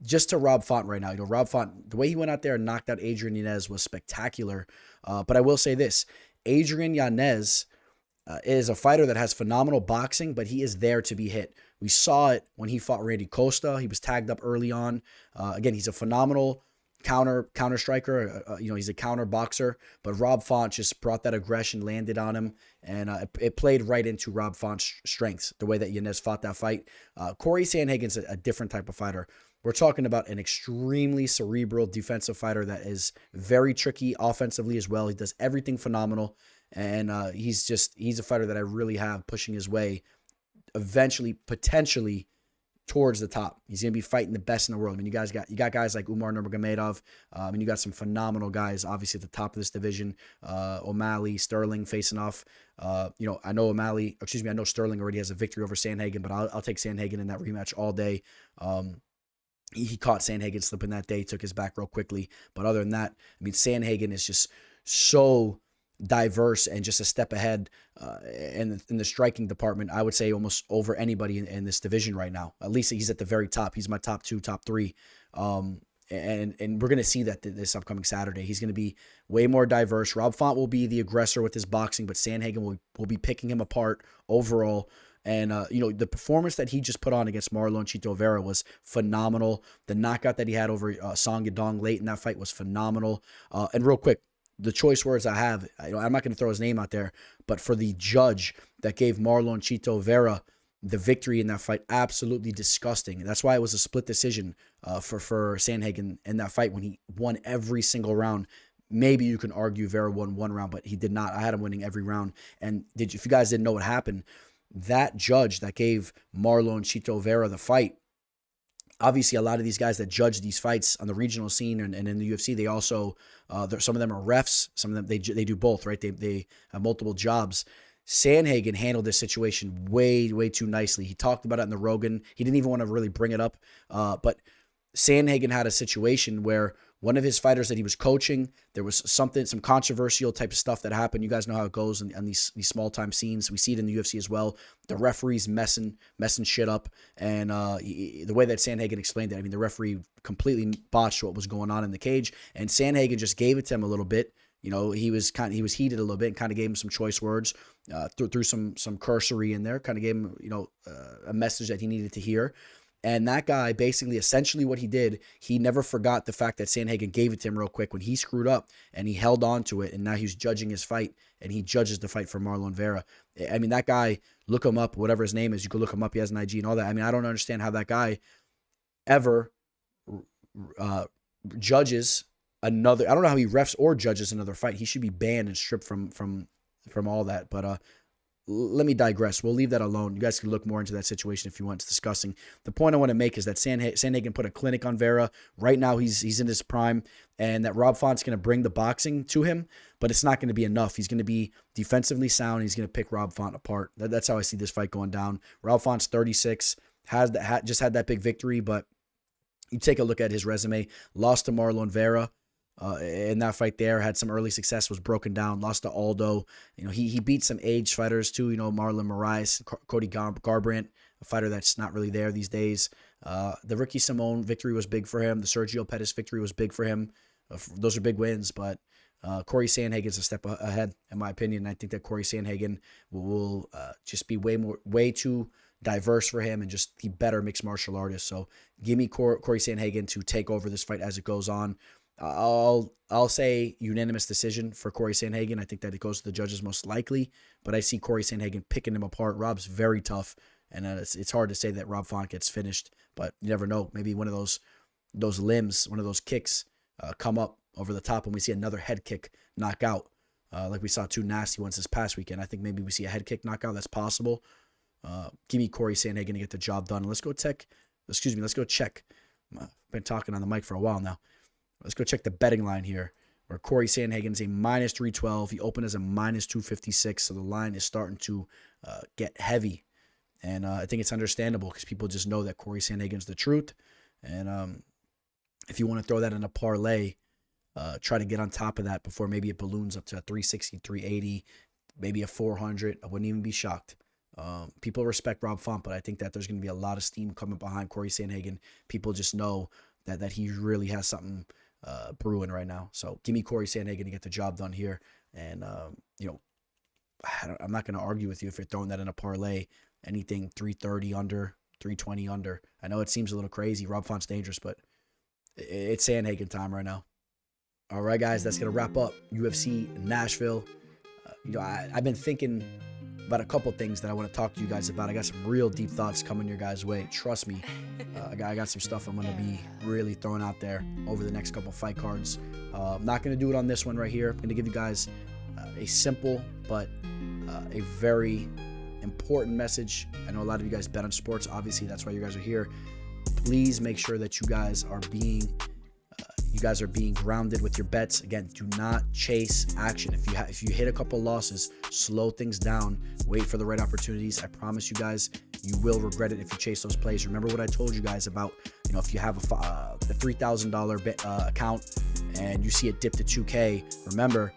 just to Rob Font right now, Rob Font, the way he went out there and knocked out Adrian Yanez was spectacular. But I will say this, Adrian Yanez is a fighter that has phenomenal boxing, but he is there to be hit. We saw it when he fought Randy Costa. He was tagged up early on. Again, he's a phenomenal counter striker. He's a counter boxer, but Rob Font just brought that aggression, landed on him, and it played right into Rob Font's strengths, the way that Yanez fought that fight. Cory Sandhagen's a different type of fighter. We're talking about an extremely cerebral defensive fighter that is very tricky offensively as well. He does everything phenomenal, and he's a fighter that I really have pushing his way eventually, potentially, towards the top. He's going to be fighting the best in the world. I mean, you got guys like Umar Nurmagomedov, and you got some phenomenal guys, obviously, at the top of this division. O'Malley, Sterling facing off. I know Sterling already has a victory over Sandhagen, but I'll take Sandhagen in that rematch all day. He caught Sandhagen slipping that day, took his back real quickly. But other than that, I mean, Sandhagen is just so diverse and just a step ahead in the striking department. I would say almost over anybody in this division right now. At least he's at the very top. He's my top 2, top 3. And we're going to see that this upcoming Saturday. He's going to be way more diverse. Rob Font will be the aggressor with his boxing, but Sandhagen will be picking him apart overall. And, the performance that he just put on against Marlon Chito Vera was phenomenal. The knockout that he had over Song Yadong late in that fight was phenomenal. And real quick, the choice words I have, I'm not going to throw his name out there, but for the judge that gave Marlon Chito Vera the victory in that fight, absolutely disgusting. And that's why it was a split decision for Sandhagen in that fight when he won every single round. maybe you can argue Vera won one round, but he did not. I had him winning every round. And if you guys didn't know what happened, that judge that gave Marlon Chito Vera the fight, obviously a lot of these guys that judge these fights on the regional scene and in the UFC, they also, some of them are refs. Some of them, they do both, right? They have multiple jobs. Sandhagen handled this situation way, way too nicely. He talked about it in the Rogan. He didn't even want to really bring it up. But Sandhagen had a situation where one of his fighters that he was coaching, there was some controversial type of stuff that happened. You guys know how it goes on these small time scenes. We see it in the UFC as well. The referee's messing shit up. And the way that Sandhagen explained it, I mean, the referee completely botched what was going on in the cage. And Sandhagen just gave it to him a little bit. You know, he was heated a little bit and kind of gave him some choice words, threw some cursory in there, kind of gave him, a message that he needed to hear. And that guy, basically, essentially what he did, he never forgot the fact that Sandhagen gave it to him real quick when he screwed up, and he held on to it, and now he's judging his fight, and he judges the fight for Marlon Vera. I mean, that guy, look him up, whatever his name is, you can look him up, he has an IG and all that. I mean, I don't understand how that guy ever judges another, I don't know how he refs or judges another fight. He should be banned and stripped from all that, but let me digress. We'll leave that alone. You guys can look more into that situation if you want. It's discussing. The point I want to make is that Sandhagen put a clinic on Vera. Right now, he's in his prime, and that Rob Font's going to bring the boxing to him, but it's not going to be enough. He's going to be defensively sound. He's going to pick Rob Font apart. That's how I see this fight going down. Rob Font's 36, just had that big victory, but you take a look at his resume. Lost to Marlon Vera. In that fight there, had some early success, was broken down, lost to Aldo. He beat some aged fighters too, Marlon Moraes, Cody Garbrandt, a fighter that's not really there these days. The Ricky Simon victory was big for him. The Sergio Pettis victory was big for him. Those are big wins, but Cory Sandhagen's a step ahead, in my opinion. I think that Cory Sandhagen will just be way too diverse for him and just he better mixed martial artist. So give me Cory Sandhagen to take over this fight as it goes on. I'll say unanimous decision for Cory Sandhagen. I think that it goes to the judges most likely, but I see Cory Sandhagen picking him apart. Rob's very tough, and it's hard to say that Rob Font gets finished, but you never know. Maybe one of those limbs, one of those kicks come up over the top, and we see another head kick knockout, like we saw two nasty ones this past weekend. I think maybe we see a head kick knockout. That's possible. Give me Cory Sandhagen to get the job done. Let's go check. I've been talking on the mic for a while now. Let's go check the betting line here, where Cory Sandhagen's a minus 312. He opened as a minus 256, so the line is starting to get heavy. And I think it's understandable because people just know that Cory Sandhagen's the truth. And if you want to throw that in a parlay, try to get on top of that before maybe it balloons up to a 360, 380, maybe a 400. I wouldn't even be shocked. People respect Rob Font, but I think that there's going to be a lot of steam coming behind Cory Sandhagen. People just know that he really has something brewing right now. So give me Cory Sandhagen to get the job done here. And, I'm not going to argue with you if you're throwing that in a parlay. Anything 330 under, 320 under. I know it seems a little crazy. Rob Font's dangerous, but it's Sandhagen time right now. All right, guys, that's going to wrap up UFC Nashville. I've been thinking about a couple things that I want to talk to you guys about. I got some real deep thoughts coming your guys' way. Trust me, I got some stuff I'm going to be really throwing out there over the next couple fight cards. I'm not going to do it on this one right here. I'm going to give you guys a simple but a very important message. I know a lot of you guys bet on sports. Obviously, that's why you guys are here. Please make sure that you guys are being grounded with your bets. Again, do not chase action. If you hit a couple losses, slow things down, wait for the right opportunities. I promise you guys, you will regret it if you chase those plays. Remember what I told you guys about, if you have a $3,000 account and you see it dip to $2K, remember,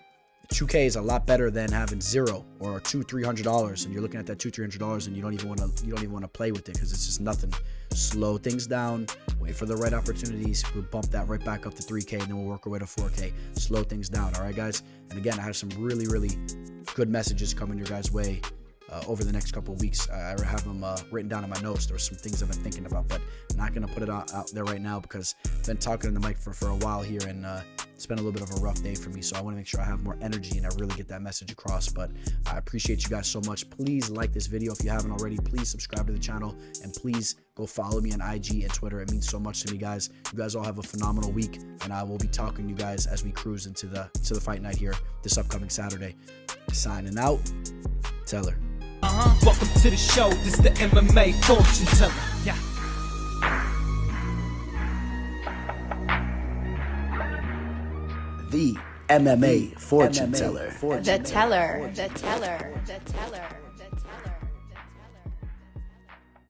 $2K is a lot better than having $0 or $300, and you're looking at that $300 and you don't even want to play with it because it's just nothing. Slow things down, wait for the right opportunities. We'll bump that right back up to 3K, and then we'll work our way to 4K. Slow things down, all right, guys? And again, I have some really, really good messages coming your guys' way over the next couple of weeks. I have them written down in my notes. There were some things I've been thinking about, but I'm not going to put it out there right now because I've been talking in the mic for a while here, and it's been a little bit of a rough day for me, so I want to make sure I have more energy and I really get that message across. But I appreciate you guys so much. Please like this video if you haven't already. Please subscribe to the channel, and please go follow me on IG and Twitter. It means so much to me, guys. You guys all have a phenomenal week, and I will be talking to you guys as we cruise into the fight night here this upcoming Saturday. Signing out, Teller. Welcome to the show. This the MMA fortune teller. Yeah. The MMA fortune teller. The teller.